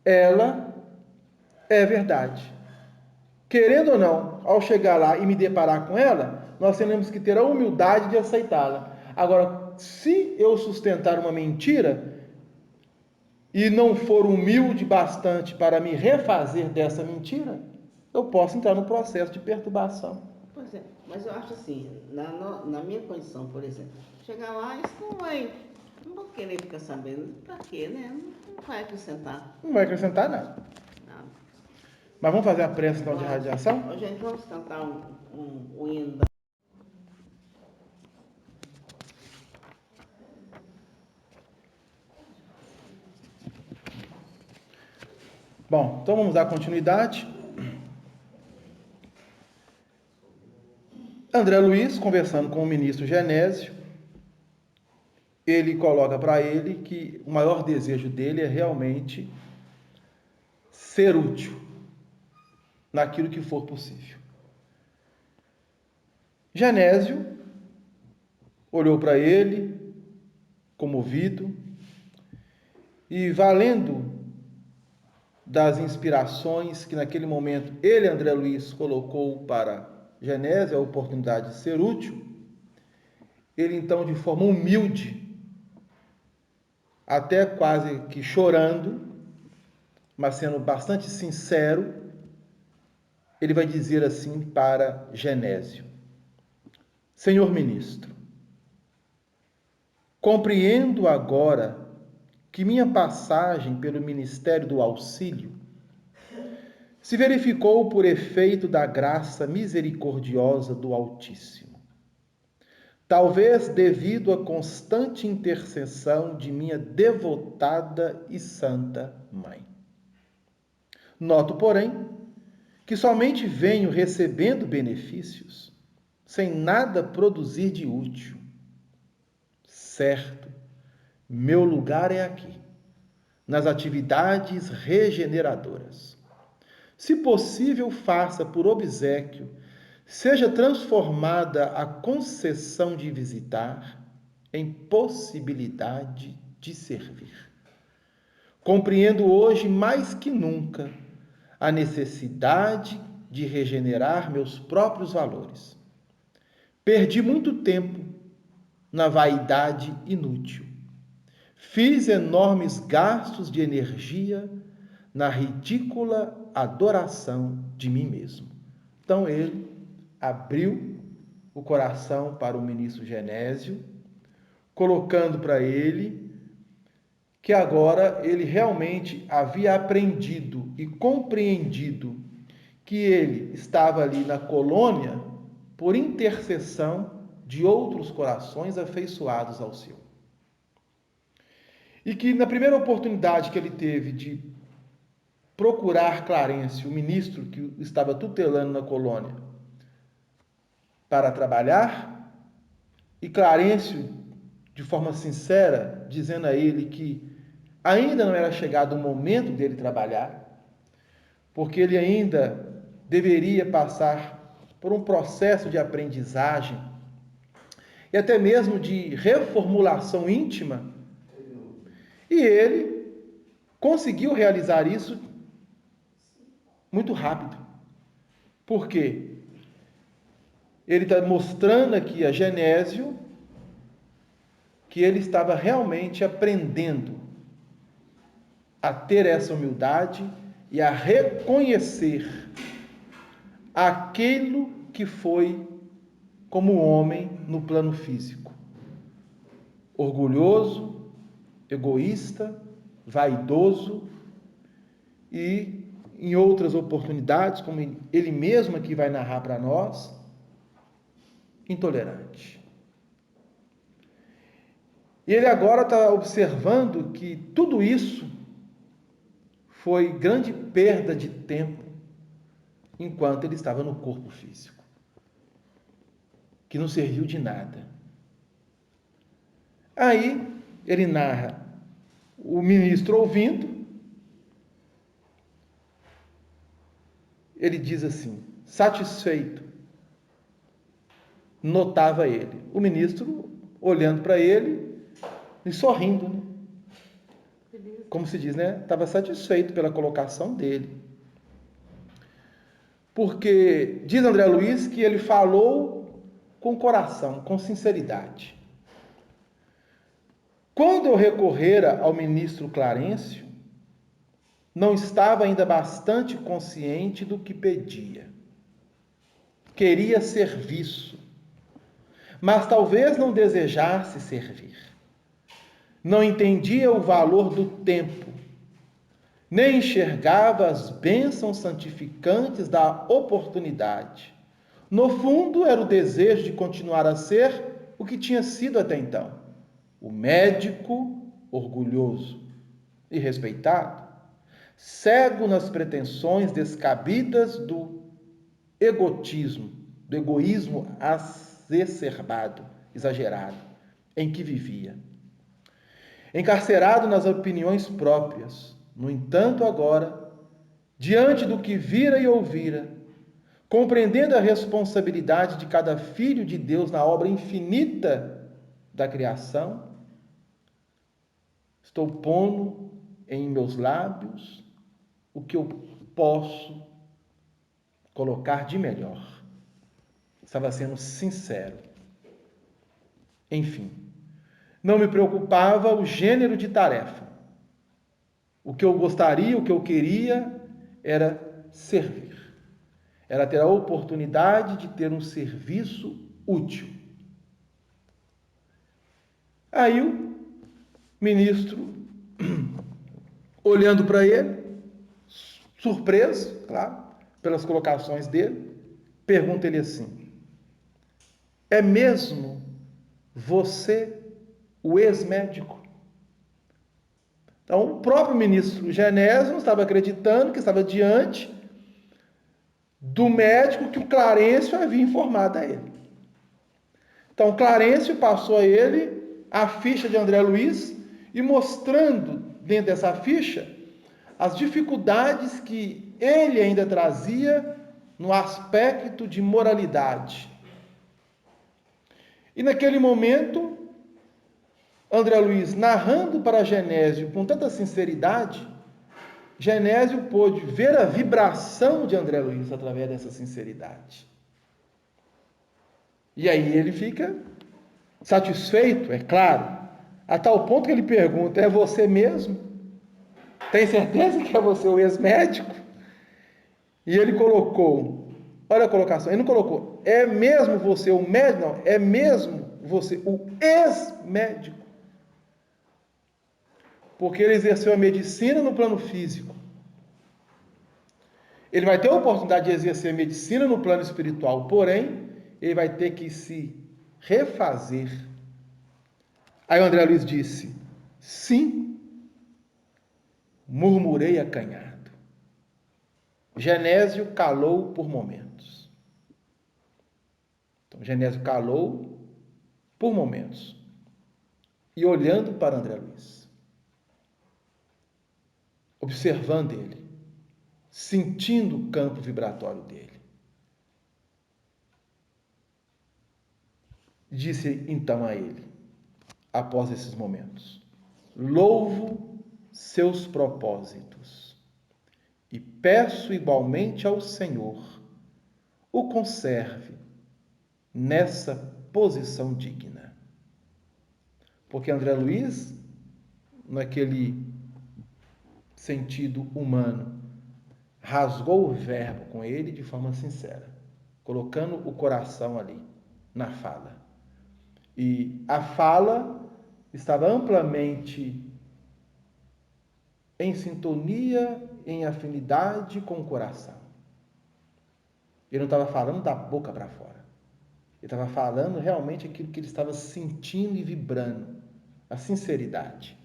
ela é verdade. Querendo ou não, ao chegar lá e me deparar com ela, nós temos que ter a humildade de aceitá-la. Agora, se eu sustentar uma mentira e não for humilde bastante para me refazer dessa mentira, eu posso entrar no processo de perturbação. Pois é, mas eu acho assim, na minha condição, por exemplo, chegar lá, isso não vou querer ficar sabendo, pra quê, né? Não vai acrescentar Não vai acrescentar nada. nada. Mas vamos fazer a prece então de radiação? Ô, gente, vamos cantar um hino Bom, então vamos dar continuidade. André Luiz, conversando com o ministro Genésio, ele coloca para ele que o maior desejo dele é realmente ser útil naquilo que for possível. Genésio olhou para ele, comovido, e valendo das inspirações que naquele momento ele, André Luiz, colocou para Genésio, a oportunidade de ser útil, ele então, de forma humilde, até quase que chorando, mas sendo bastante sincero, ele vai dizer assim para Genésio: Senhor ministro, compreendo agora que minha passagem pelo ministério do auxílio se verificou por efeito da graça misericordiosa do Altíssimo. Talvez devido à constante intercessão de minha devotada e santa mãe. Noto, porém, que somente venho recebendo benefícios, sem nada produzir de útil. Certo, meu lugar é aqui, nas atividades regeneradoras. Se possível, faça por obséquio, seja transformada a concessão de visitar em possibilidade de servir. Compreendo hoje mais que nunca a necessidade de regenerar meus próprios valores. Perdi muito tempo na vaidade inútil. Fiz enormes gastos de energia na ridícula adoração de mim mesmo. Então ele abriu o coração para o ministro Genésio, colocando para ele que agora ele realmente havia aprendido e compreendido que ele estava ali na colônia por intercessão de outros corações afeiçoados ao seu. E que na primeira oportunidade que ele teve de procurar Clarencio, o ministro que estava tutelando na colônia, para trabalhar, e Clarencio, de forma sincera, dizendo a ele que ainda não era chegado o momento dele trabalhar, porque ele ainda deveria passar por um processo de aprendizagem e até mesmo de reformulação íntima, e ele conseguiu realizar isso muito rápido. Por quê? Ele está mostrando aqui a Genésio que ele estava realmente aprendendo a ter essa humildade e a reconhecer aquilo que foi como homem no plano físico. Orgulhoso, egoísta, vaidoso e, em outras oportunidades, como ele mesmo aqui vai narrar para nós, intolerante. E ele agora está observando que tudo isso foi grande perda de tempo enquanto ele estava no corpo físico, que não serviu de nada. Aí ele narra o ministro ouvindo, ele diz assim: satisfeito, notava ele. O ministro olhando para ele e sorrindo, né? Como se diz, né? Estava satisfeito pela colocação dele. Porque diz André Luiz que ele falou com coração, com sinceridade. Quando eu recorrera ao ministro Clarencio, não estava ainda bastante consciente do que pedia. Queria serviço, mas talvez não desejasse servir. Não entendia o valor do tempo, nem enxergava as bênçãos santificantes da oportunidade. No fundo, era o desejo de continuar a ser o que tinha sido até então, o médico orgulhoso e respeitado, cego nas pretensões descabidas do egotismo, do egoísmo exacerbado, exagerado, em que vivia. Encarcerado nas opiniões próprias, no entanto, agora, diante do que vira e ouvira, compreendendo a responsabilidade de cada filho de Deus na obra infinita da criação, estou pondo em meus lábios o que eu posso colocar de melhor. Estava sendo sincero. Enfim, não me preocupava o gênero de tarefa. O que eu gostaria, o que eu queria era servir. Era ter a oportunidade de ter um serviço útil. Aí o ministro, olhando para ele, surpreso, claro, pelas colocações dele, pergunta-lhe assim: é mesmo você o ex-médico? Então, o próprio ministro Genésio não estava acreditando que estava diante do médico que o Clarencio havia informado a ele. Então, Clarencio passou a ele a ficha de André Luiz e mostrando dentro dessa ficha as dificuldades que ele ainda trazia no aspecto de moralidade. E naquele momento, André Luiz, narrando para Genésio com tanta sinceridade, Genésio pôde ver a vibração de André Luiz através dessa sinceridade. E aí ele fica satisfeito, é claro, a tal ponto que ele pergunta: é você mesmo? Tem certeza que é você o ex-médico? E ele colocou, olha a colocação, ele não colocou, é mesmo você o médico? Não, é mesmo você o ex-médico. Porque ele exerceu a medicina no plano físico. Ele vai ter a oportunidade de exercer a medicina no plano espiritual, porém, ele vai ter que se refazer. Aí o André Luiz disse: sim, murmurei acanhado. Genésio calou por momentos. Então, Genésio calou por momentos. E olhando para André Luiz, observando ele, sentindo o campo vibratório dele, disse então a ele, após esses momentos: louvo seus propósitos e peço igualmente ao Senhor o conserve nessa posição digna. Porque André Luiz, naquele sentido humano, rasgou o verbo com ele de forma sincera, colocando o coração ali na fala. E a fala estava amplamente em sintonia, em afinidade com o coração. Ele não estava falando da boca para fora. Ele estava falando realmente aquilo que ele estava sentindo e vibrando, a sinceridade.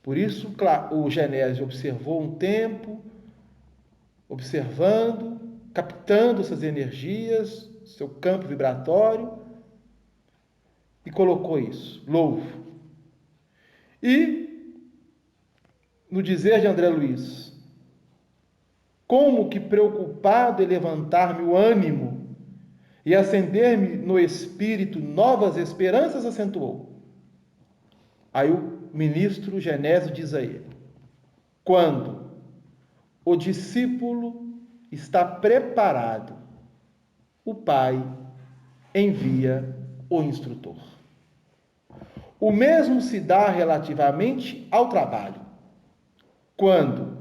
Por isso, o Genésio observou um tempo, observando, captando essas energias, seu campo vibratório, e colocou isso, louvo. E, no dizer de André Luiz, como que preocupado em levantar-me o ânimo e acender-me no espírito novas esperanças, acentuou. Aí o ministro Genésio diz a ele: quando o discípulo está preparado, o pai envia o instrutor. O mesmo se dá relativamente ao trabalho. Quando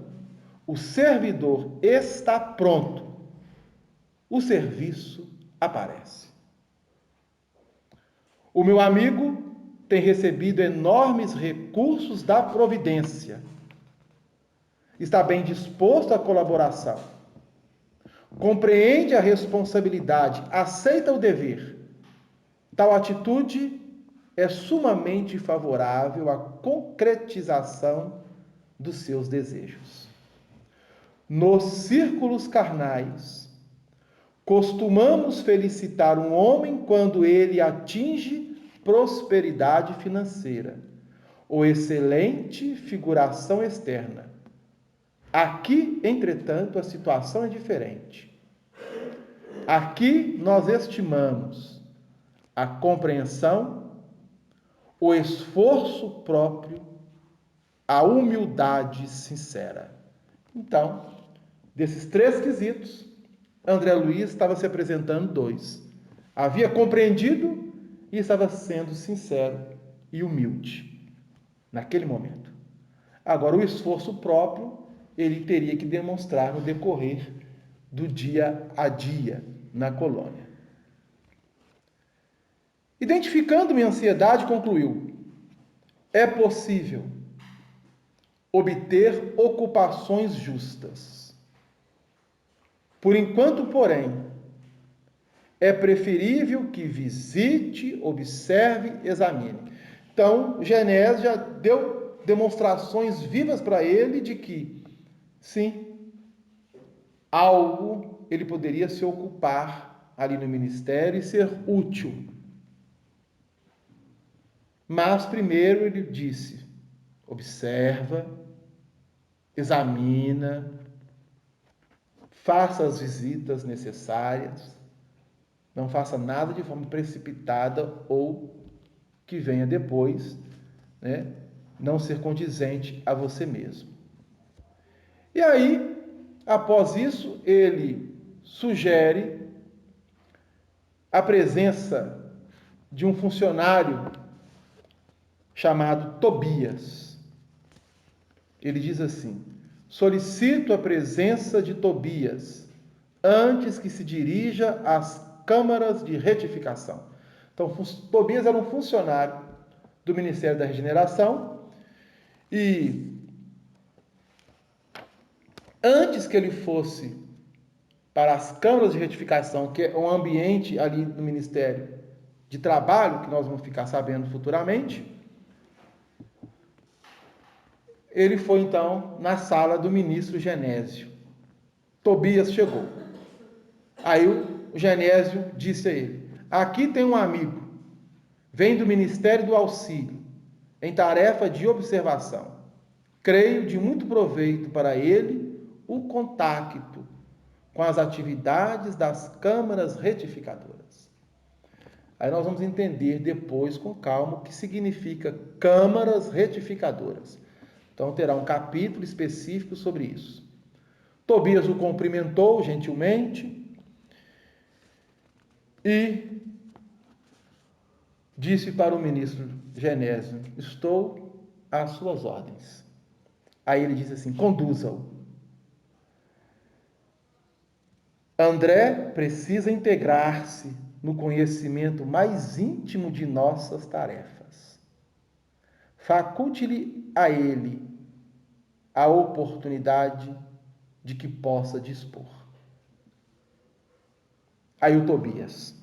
o servidor está pronto, o serviço aparece. O meu amigo tem recebido enormes recursos da providência. Está bem disposto à colaboração. Compreende a responsabilidade, aceita o dever. Tal atitude é sumamente favorável à concretização dos seus desejos. Nos círculos carnais, costumamos felicitar um homem quando ele atinge prosperidade financeira ou excelente figuração externa. Aqui, entretanto, a situação é diferente. Aqui nós estimamos a compreensão, o esforço próprio, a humildade sincera. Então, desses 3 quesitos, André Luiz estava se apresentando 2. Havia compreendido e estava sendo sincero e humilde naquele momento. Agora, o esforço próprio ele teria que demonstrar no decorrer do dia a dia na colônia. Identificando minha ansiedade, concluiu: é possível obter ocupações justas. Por enquanto, porém, é preferível que visite, observe, examine. Então, Genésio já deu demonstrações vivas para ele de que, sim, algo ele poderia se ocupar ali no ministério e ser útil. Mas primeiro ele disse: observa, examina, faça as visitas necessárias, não faça nada de forma precipitada ou que venha depois, né, não ser condizente a você mesmo. E aí, após isso, ele sugere a presença de um funcionário chamado Tobias. Ele diz assim: solicito a presença de Tobias antes que se dirija às câmaras de retificação. Então, Tobias era um funcionário do Ministério da Regeneração e antes que ele fosse para as câmaras de retificação, que é um ambiente ali no Ministério de Trabalho, que nós vamos ficar sabendo futuramente, ele foi então na sala do ministro Genésio. Tobias chegou. Aí o Genésio disse a ele: aqui tem um amigo, vem do Ministério do Auxílio, em tarefa de observação. Creio de muito proveito para ele o contacto com as atividades das câmaras retificadoras. Aí nós vamos entender depois com calma o que significa câmaras retificadoras. Então terá um capítulo específico sobre isso. Tobias o cumprimentou gentilmente e disse para o ministro Genésio: estou às suas ordens. Aí ele disse assim: conduza-o. André precisa integrar-se no conhecimento mais íntimo de nossas tarefas. Faculte-lhe a ele a oportunidade de que possa dispor. Aí o Tobias,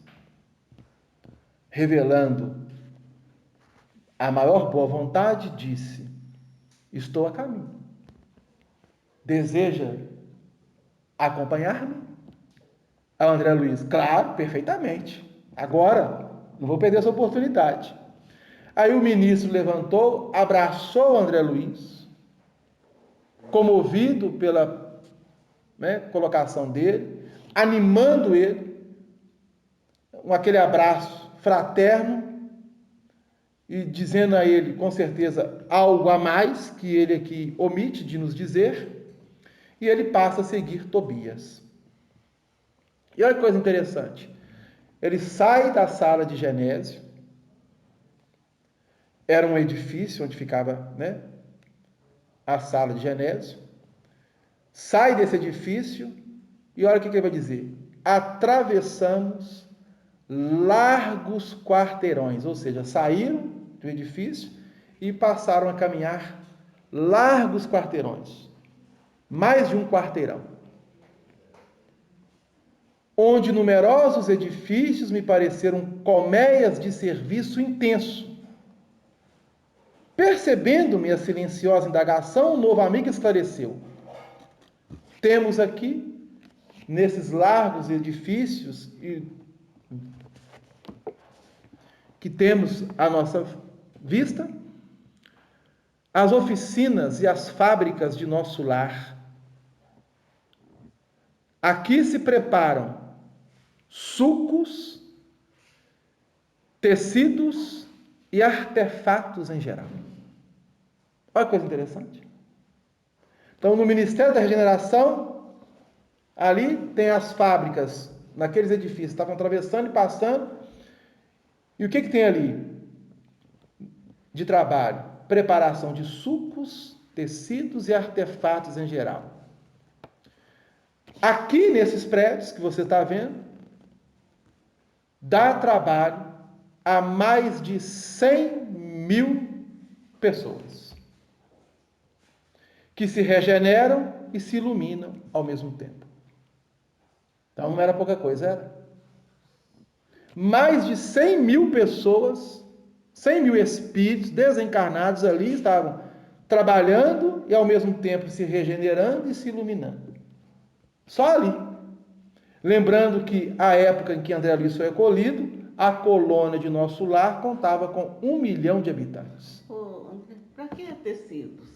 revelando a maior boa vontade, disse: estou a caminho. Deseja acompanhar-me? A André Luiz: claro, perfeitamente. Agora, não vou perder essa oportunidade. Aí o ministro levantou, abraçou André Luiz, comovido pela né, colocação dele, animando ele, com aquele abraço fraterno e dizendo a ele, com certeza, algo a mais que ele aqui omite de nos dizer, e ele passa a seguir Tobias. E olha que coisa interessante, ele sai da sala de Genésio, era um edifício onde ficava, né, a sala de Genésio, sai desse edifício e olha o que ele vai dizer: atravessamos largos quarteirões, ou seja, saíram do edifício e passaram a caminhar largos quarteirões, mais de um quarteirão, onde numerosos edifícios me pareceram colmeias de serviço intenso. Percebendo minha silenciosa indagação, o novo amigo esclareceu: temos aqui, nesses largos edifícios que temos à nossa vista, as oficinas e as fábricas de nosso lar. Aqui se preparam sucos, tecidos e artefatos em geral. Olha que coisa interessante. Então, no Ministério da Regeneração, ali tem as fábricas, naqueles edifícios, estavam atravessando e passando. E o que tem ali de trabalho? Preparação de sucos, tecidos e artefatos em geral. Aqui nesses prédios que você está vendo, dá trabalho a mais de 100.000 pessoas que se regeneram e se iluminam ao mesmo tempo. Então não era pouca coisa, era. Mais de 100.000 pessoas, 100.000 espíritos desencarnados ali estavam trabalhando e ao mesmo tempo se regenerando e se iluminando. Só ali. Lembrando que a época em que André Luiz foi acolhido, a colônia de nosso lar contava com 1 milhão de habitantes. André, para que tecidos?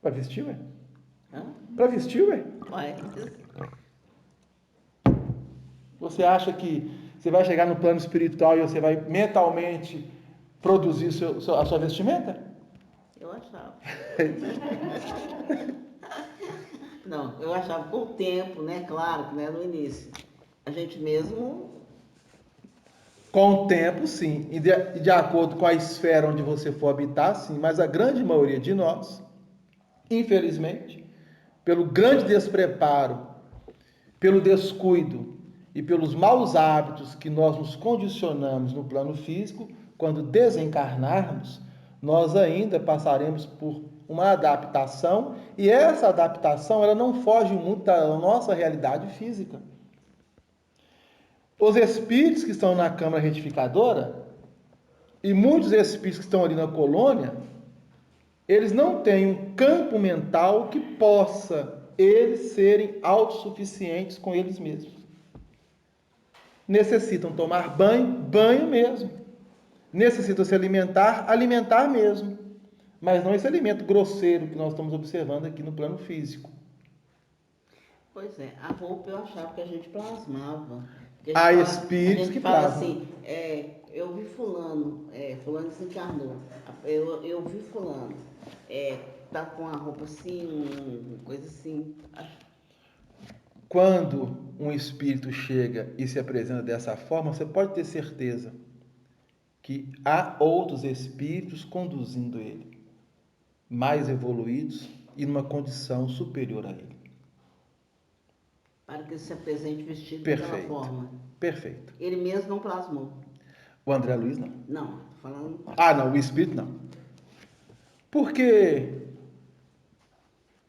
Para vestir, ué? Hã? Para vestir, ué? Ué, Você acha que você vai chegar no plano espiritual e você vai mentalmente produzir a sua vestimenta? eu achava. Não, eu achava com o tempo, né? Claro que não é no início. A gente mesmo. Com o tempo, sim. E de acordo com a esfera onde você for habitar, sim. Mas a grande maioria de nós, infelizmente, pelo grande despreparo, pelo descuido e pelos maus hábitos que nós nos condicionamos no plano físico, quando desencarnarmos, nós ainda passaremos por uma adaptação, e essa adaptação ela não foge muito da nossa realidade física. Os espíritos que estão na Câmara Retificadora, e muitos espíritos que estão ali na colônia, eles não têm um campo mental que possa eles serem autossuficientes com eles mesmos. Necessitam tomar banho, banho mesmo. Necessitam se alimentar, alimentar mesmo. Mas não esse alimento grosseiro que nós estamos observando aqui no plano físico. Pois é, a roupa eu achava que a gente plasmava. Há espíritos que fala plasmam. assim, eu vi fulano, fulano desencarnou, eu vi fulano, tá com a roupa assim, coisa assim. Quando um espírito chega e se apresenta dessa forma, você pode ter certeza que há outros espíritos conduzindo ele, mais evoluídos e numa condição superior a ele. Para que ele se apresente vestido Perfeito. daquela forma. Perfeito. Ele mesmo não plasmou. O André Luiz não. Não, tô falando. Ah, não, o espírito não. Porque,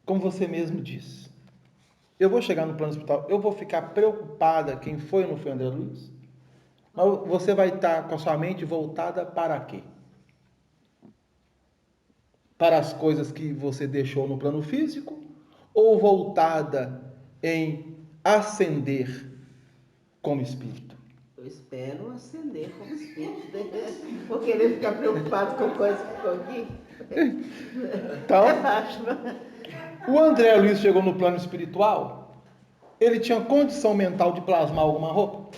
como você mesmo disse, eu vou chegar no plano espiritual, eu vou ficar preocupada quem foi ou não foi André Luiz? Mas você vai estar com a sua mente voltada para quê? Para as coisas que você deixou no plano físico? Ou voltada em ascender como espírito? Eu espero ascender como espírito. Vou querer ficar preocupado com coisa que ficou aqui. Então, O André Luiz chegou no plano espiritual, ele tinha condição mental de plasmar alguma roupa?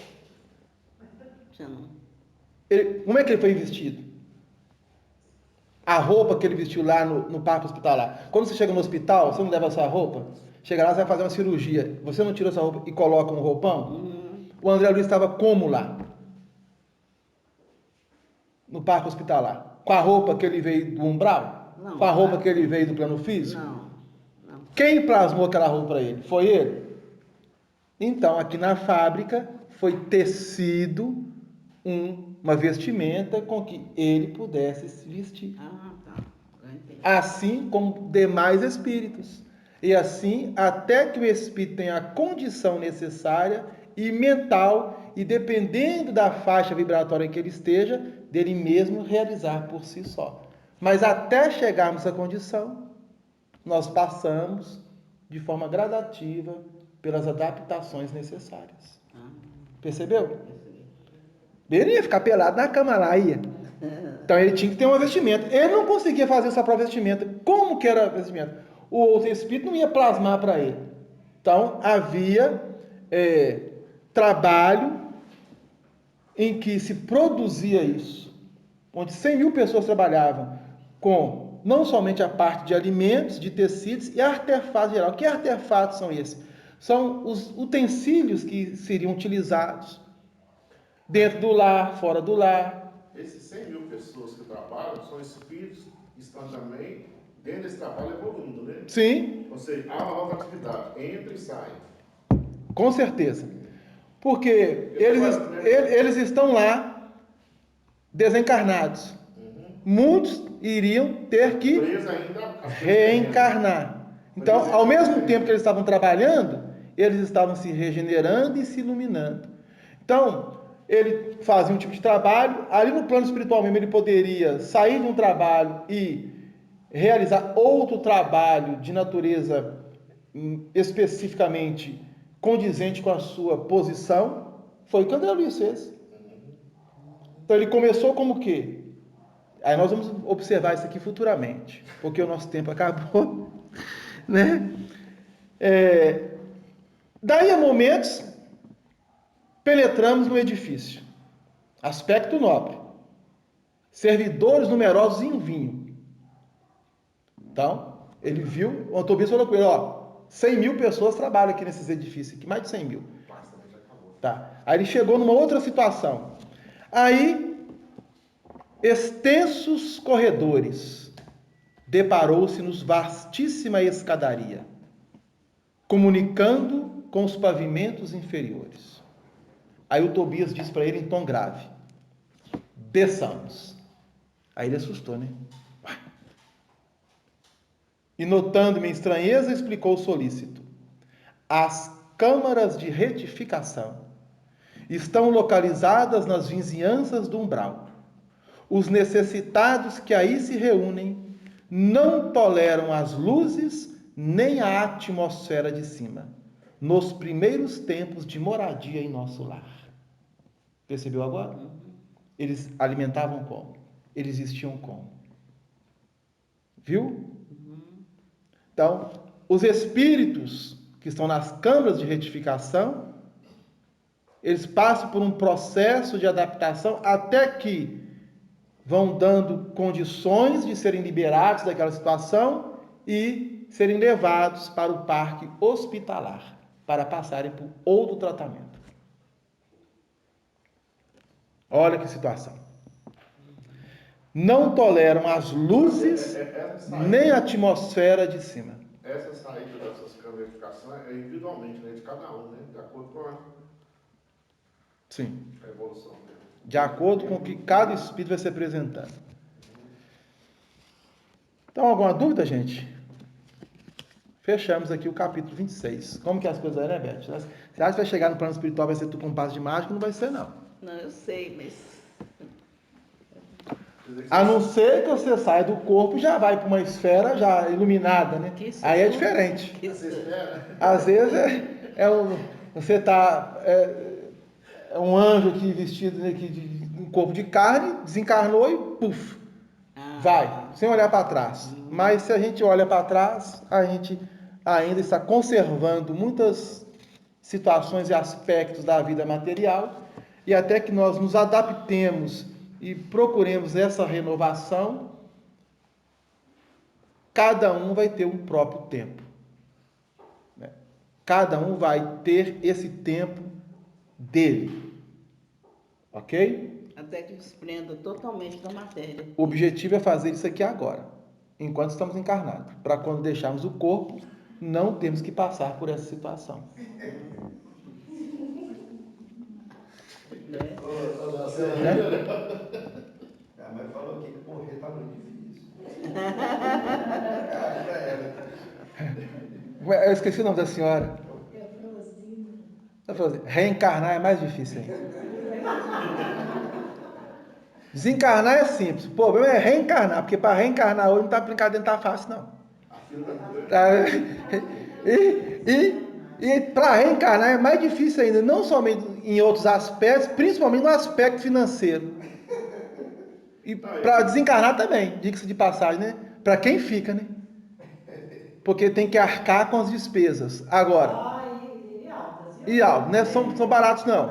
Já não. Como é que ele foi vestido? A roupa que ele vestiu lá no parque hospitalar. Quando você chega no hospital, você não leva a sua roupa? Chega lá, você vai fazer uma cirurgia. Você não tira a sua roupa e coloca um roupão? O André Luiz estava como lá? No parque hospitalar? Com a roupa que ele veio do umbral? Não, Com a roupa claro. que ele veio do plano físico? Não. Quem plasmou aquela roupa para ele? Foi ele? Então, aqui na fábrica, foi tecido uma vestimenta com que ele pudesse se vestir. Ah, tá. Eu entendi. Assim como demais espíritos. E assim, até que o espírito tenha a condição necessária e mental, e dependendo da faixa vibratória em que ele esteja, dele mesmo realizar por si só. Mas até chegarmos à condição, nós passamos de forma gradativa pelas adaptações necessárias. Percebeu? Percebi. Ele ia ficar pelado na cama lá, ia. Então ele tinha que ter uma vestimenta. Ele não conseguia fazer sua própria vestimenta. Como que era a vestimenta? O outro espírito não ia plasmar para ele. Então havia trabalho em que se produzia isso. Onde 100 mil pessoas trabalhavam com não somente a parte de alimentos, de tecidos e artefatos em geral. Que artefatos são esses? São os utensílios que seriam utilizados dentro do lar, fora do lar. Esses 100 mil pessoas que trabalham são espíritos que estão também dentro desse trabalho evoluindo, né? Sim. Ou seja, há uma nova atividade, entra e sai. Com certeza. Porque eles estão lá desencarnados. Muitos iriam ter que reencarnar. Então, ao mesmo tempo que eles estavam trabalhando, eles estavam se regenerando e se iluminando. Então, ele fazia um tipo de trabalho, ali no plano espiritual mesmo, ele poderia sair de um trabalho e realizar outro trabalho de natureza especificamente condizente com a sua posição. Foi o que André Luiz fez. Então ele começou como o quê? Aí nós vamos observar isso aqui futuramente, porque o nosso tempo acabou, né? Daí a momentos penetramos no edifício. Aspecto nobre. Servidores numerosos em vinho. Então, ele viu, o Tobias falou com ele, 100 mil pessoas trabalham aqui nesses edifícios, aqui, mais de 100 mil. Tá. Aí ele chegou numa outra situação. Aí, extensos corredores, deparou-se nos vastíssima escadaria, comunicando com os pavimentos inferiores. Aí o Tobias diz para ele em tom grave: desçamos. Aí ele assustou, né? E notando minha estranheza, explicou solícito: as câmaras de retificação estão localizadas nas vizinhanças do umbral. Os necessitados que aí se reúnem não toleram as luzes nem a atmosfera de cima, nos primeiros tempos de moradia em nosso lar. Percebeu agora? Eles alimentavam como? Eles vestiam como? Viu? Então, os espíritos que estão nas câmaras de retificação, eles passam por um processo de adaptação até que vão dando condições de serem liberados daquela situação e serem levados para o parque hospitalar para passarem por outro tratamento. Olha que situação. Não toleram as luzes nem a atmosfera de cima. Essa saída dessas câmeras de verificação é individualmente, né, de cada um, né, de acordo com Sim. a evolução dele. De acordo com o que cada espírito vai se apresentando. Então, alguma dúvida, gente? Fechamos aqui o capítulo 26. Como que as coisas eram, né, Beth? Você acha que vai chegar no plano espiritual, vai ser tudo com um passo de mágica? Não vai ser, não. Não, eu sei, mas... A não ser que você saia do corpo e já vai para uma esfera já iluminada, né? Aí é diferente. Às vezes você está... É um anjo aqui vestido aqui de um corpo de carne, desencarnou e puf, vai, sem olhar para trás. Mas se a gente olha para trás, a gente ainda está conservando muitas situações e aspectos da vida material, e até que nós nos adaptemos e procuremos essa renovação, cada um vai ter um próprio tempo. Né? Cada um vai ter esse tempo dele. Ok? Até que desprenda totalmente da matéria. O objetivo é fazer isso aqui agora, enquanto estamos encarnados. Para quando deixarmos o corpo, não temos que passar por essa situação. A mãe falou aqui que morrer está muito difícil. Eu esqueci o nome da senhora. Ela falou assim, reencarnar é mais difícil ainda. Desencarnar é simples. O problema é reencarnar, porque para reencarnar hoje não está brincadeira, não está fácil, não. E para reencarnar é mais difícil ainda, não somente em outros aspectos, principalmente no aspecto financeiro. E para desencarnar também, diga-se de passagem, né? Para quem fica, né? Porque tem que arcar com as despesas. Agora. E altas, né? São baratos não.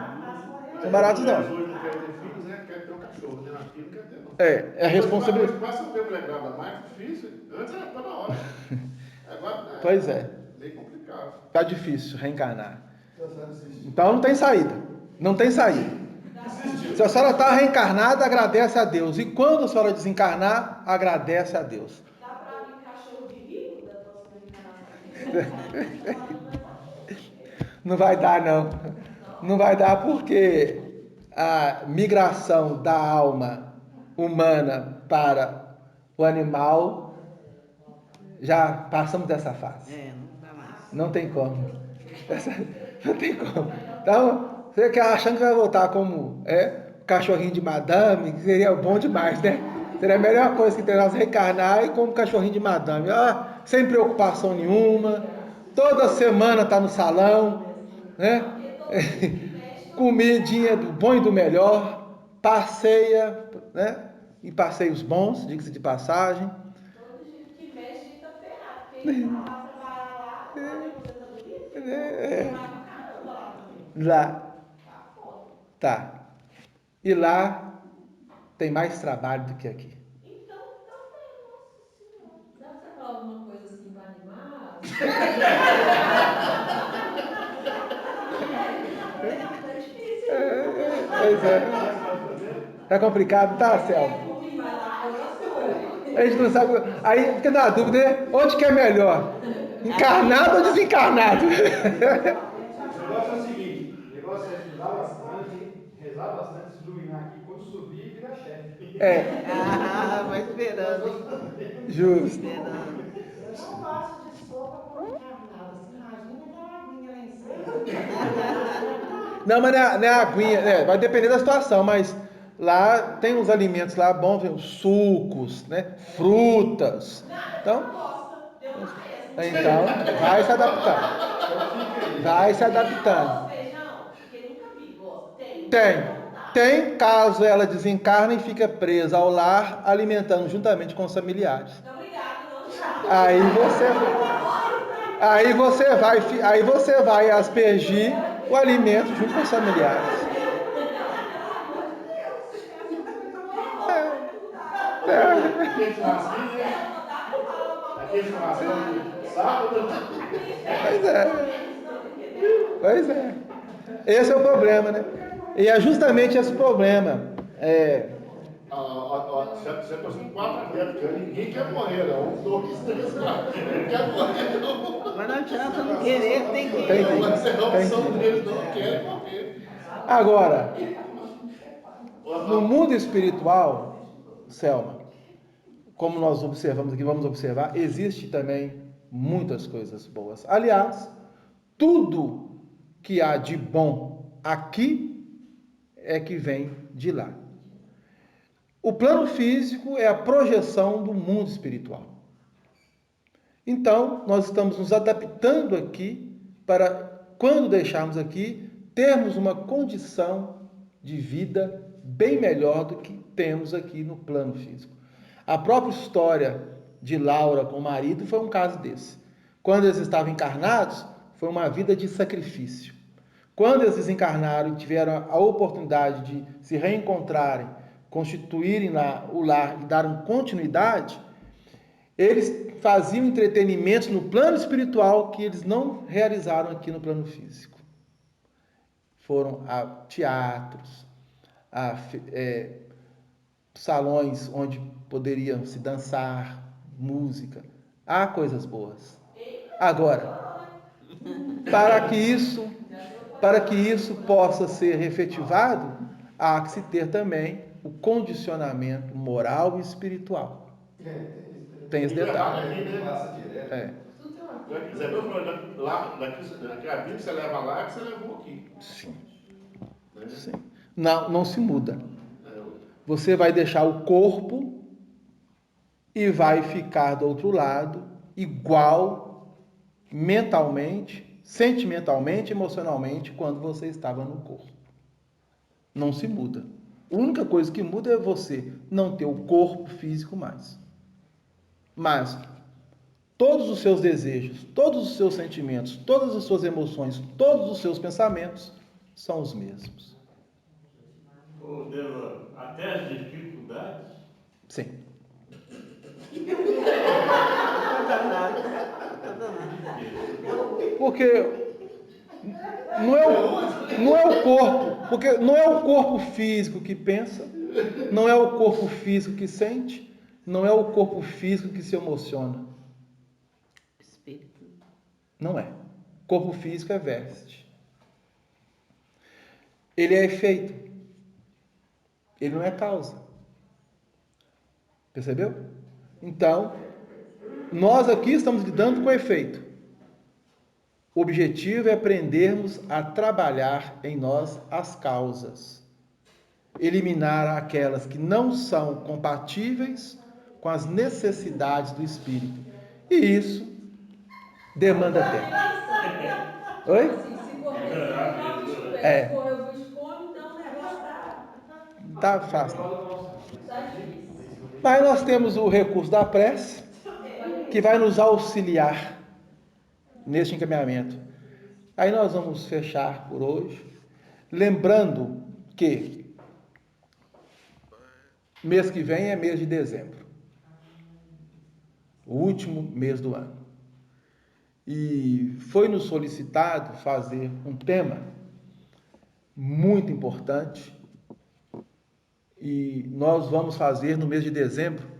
São baratos não. Hoje não quer ter filhos, né? Quer ter um cachorro, né? Aqui não quer ter, não. É responsabilidade. Passa o tempo legal, mais difícil. Antes era toda hora. Agora Pois é. Bem complicado. Tá difícil reencarnar. Então não tem saída. Não tem saída. Se a senhora está reencarnada, agradece a Deus. E quando a senhora desencarnar, agradece a Deus. Dá para vir cachorro de rico da próxima encarnação? Não vai dar, não. Não vai dar porque a migração da alma humana para o animal, já passamos dessa fase. Não dá mais. Não tem como. Não tem como. Então, você que achando que vai voltar como cachorrinho de madame, que seria bom demais, né? Seria a melhor coisa que tem nós reencarnar e como cachorrinho de madame. Sem preocupação nenhuma. Toda semana tá no salão, né? Comidinha do bom e do melhor. Passeia, né? E passeios bons, diga-se de passagem. Todo jeito que mexe, tá ferrado. Porque ele tá lá, trabalhar lá, a aposentadoria, vai pra caramba lá também. Lá. Tá foda. Tá. E lá tem mais trabalho do que aqui. Então, tá bem, nossa senhora. Dá pra você falar alguma coisa assim pra animar? É difícil. Pois é. Tá complicado, tá, Selma? A gente não sabe. Aí fica na dúvida, né? Onde que é melhor? Encarnado ou desencarnado? O negócio é o seguinte: o negócio é estudar bastante, rezar bastante, se iluminar aqui. Quando subir, vira chefe. Vai esperando, hein? Justo. Esperando. Eu não gosto de sopa com encarnada. Você imagina aquela aguinha lá em cima. Não, mas não é aguinha, vai depender da situação, mas lá tem uns alimentos lá bons, tem os sucos, né? Frutas. Então, vai se adaptando. Vai se adaptando. Feijão, porque nunca vi, gosta. Tem, caso ela desencarne e fica presa ao lar, alimentando juntamente com os familiares. Obrigado, não. Aí você vai aspergir o alimento junto com os familiares. Aquele churrasquinho, né? Aquele churrasquinho de sábado. Pois é. Esse é o problema, né? E é justamente esse problema. Você passou 4 metros, ninguém quer morrer, não. 1, 2, 3, 4. Ninguém quer morrer, não. Mas não adianta não querer, tem que Tem ir. que- Mas é a opção deles, não querem morrer. Agora, no mundo espiritual, Selma, como nós observamos aqui, vamos observar, existe também muitas coisas boas. Aliás, tudo que há de bom aqui é que vem de lá. O plano físico é a projeção do mundo espiritual. Então, nós estamos nos adaptando aqui para, quando deixarmos aqui, termos uma condição de vida bem melhor do que temos aqui no plano físico. A própria história de Laura com o marido foi um caso desse. Quando eles estavam encarnados, foi uma vida de sacrifício. Quando eles desencarnaram e tiveram a oportunidade de se reencontrarem, constituírem lá o lar e darem continuidade, eles faziam entretenimentos no plano espiritual que eles não realizaram aqui no plano físico. Foram a teatros, a salões onde poderiam se dançar, música. Há coisas boas. Agora, para que isso possa ser efetivado, há que se ter também o condicionamento moral e espiritual. Tem esse detalhe. Passa direto. É. Zé, meu problema, daqui a Bíblia você leva lá que você levou aqui. Sim. Né? Sim. Não se muda. É, Você vai deixar o corpo e vai ficar do outro lado igual mentalmente, sentimentalmente, emocionalmente quando você estava no corpo. Não se muda. A única coisa que muda é você não ter o corpo físico mais. Mas todos os seus desejos, todos os seus sentimentos, todas as suas emoções, todos os seus pensamentos são os mesmos. Ô, Dela, até as dificuldades? Sim. Porque não é o corpo, porque não é o corpo físico que pensa, não é o corpo físico que sente, não é o corpo físico que se emociona. Espírito. Não é. Corpo físico é veste. Ele é efeito. Ele não é causa. Percebeu? Então, nós aqui estamos lidando com efeito. O objetivo é aprendermos a trabalhar em nós as causas. Eliminar aquelas que não são compatíveis com as necessidades do espírito. E isso demanda tempo. Oi? Assim, se correr, não bicho É. se correr o bicho come, então o negócio Tá fácil. tá difícil. Mas nós temos o recurso da prece, que vai nos auxiliar neste encaminhamento. Aí nós vamos fechar por hoje, lembrando que mês que vem é mês de dezembro, o último mês do ano. E foi nos solicitado fazer um tema muito importante, e nós vamos fazer no mês de dezembro,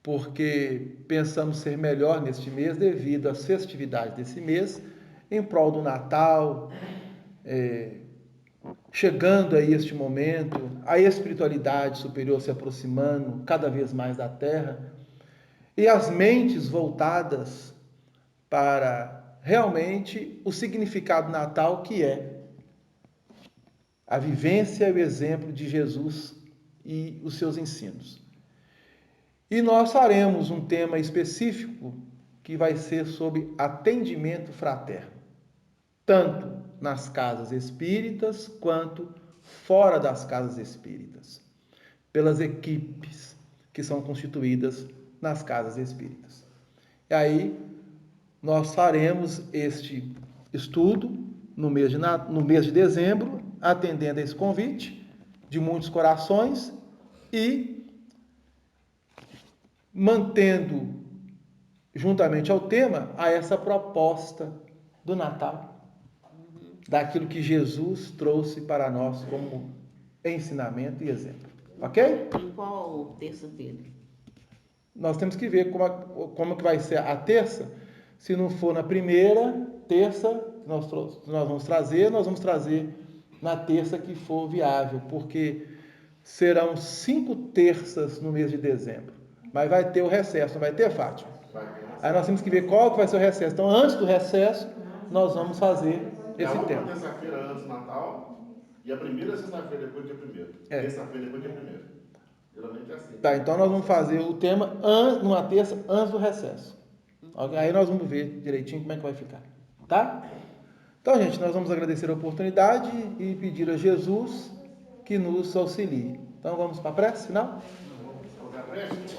porque pensamos ser melhor neste mês devido às festividades desse mês, em prol do Natal, chegando aí este momento, a espiritualidade superior se aproximando cada vez mais da Terra, e as mentes voltadas para realmente o significado do Natal, que é a vivência e o exemplo de Jesus e os seus ensinos. E nós faremos um tema específico que vai ser sobre atendimento fraterno, tanto nas casas espíritas quanto fora das casas espíritas, pelas equipes que são constituídas nas casas espíritas. E aí nós faremos este estudo no mês de dezembro, atendendo a esse convite de muitos corações e mantendo, juntamente ao tema, a essa proposta do Natal, daquilo que Jesus trouxe para nós como ensinamento e exemplo. Ok? Em qual terça-feira? Nós temos que ver como que vai ser a terça. Se não for na primeira terça, nós vamos trazer na terça que for viável, porque serão 5 terças no mês de dezembro. Mas vai ter o recesso, não vai ter, Fátima? Aí nós temos que ver qual que vai ser o recesso. Então, antes do recesso, nós vamos fazer esse tema. A última terça-feira antes do Natal e a primeira sexta-feira depois do dia 1º. Terça-feira depois do dia 1º. Geralmente é assim. Tá, então nós vamos fazer o tema numa terça antes do recesso. Aí nós vamos ver direitinho como é que vai ficar. Tá? Então, gente, nós vamos agradecer a oportunidade e pedir a Jesus que nos auxilie. Então, vamos para a prece, final? Vamos para a prece?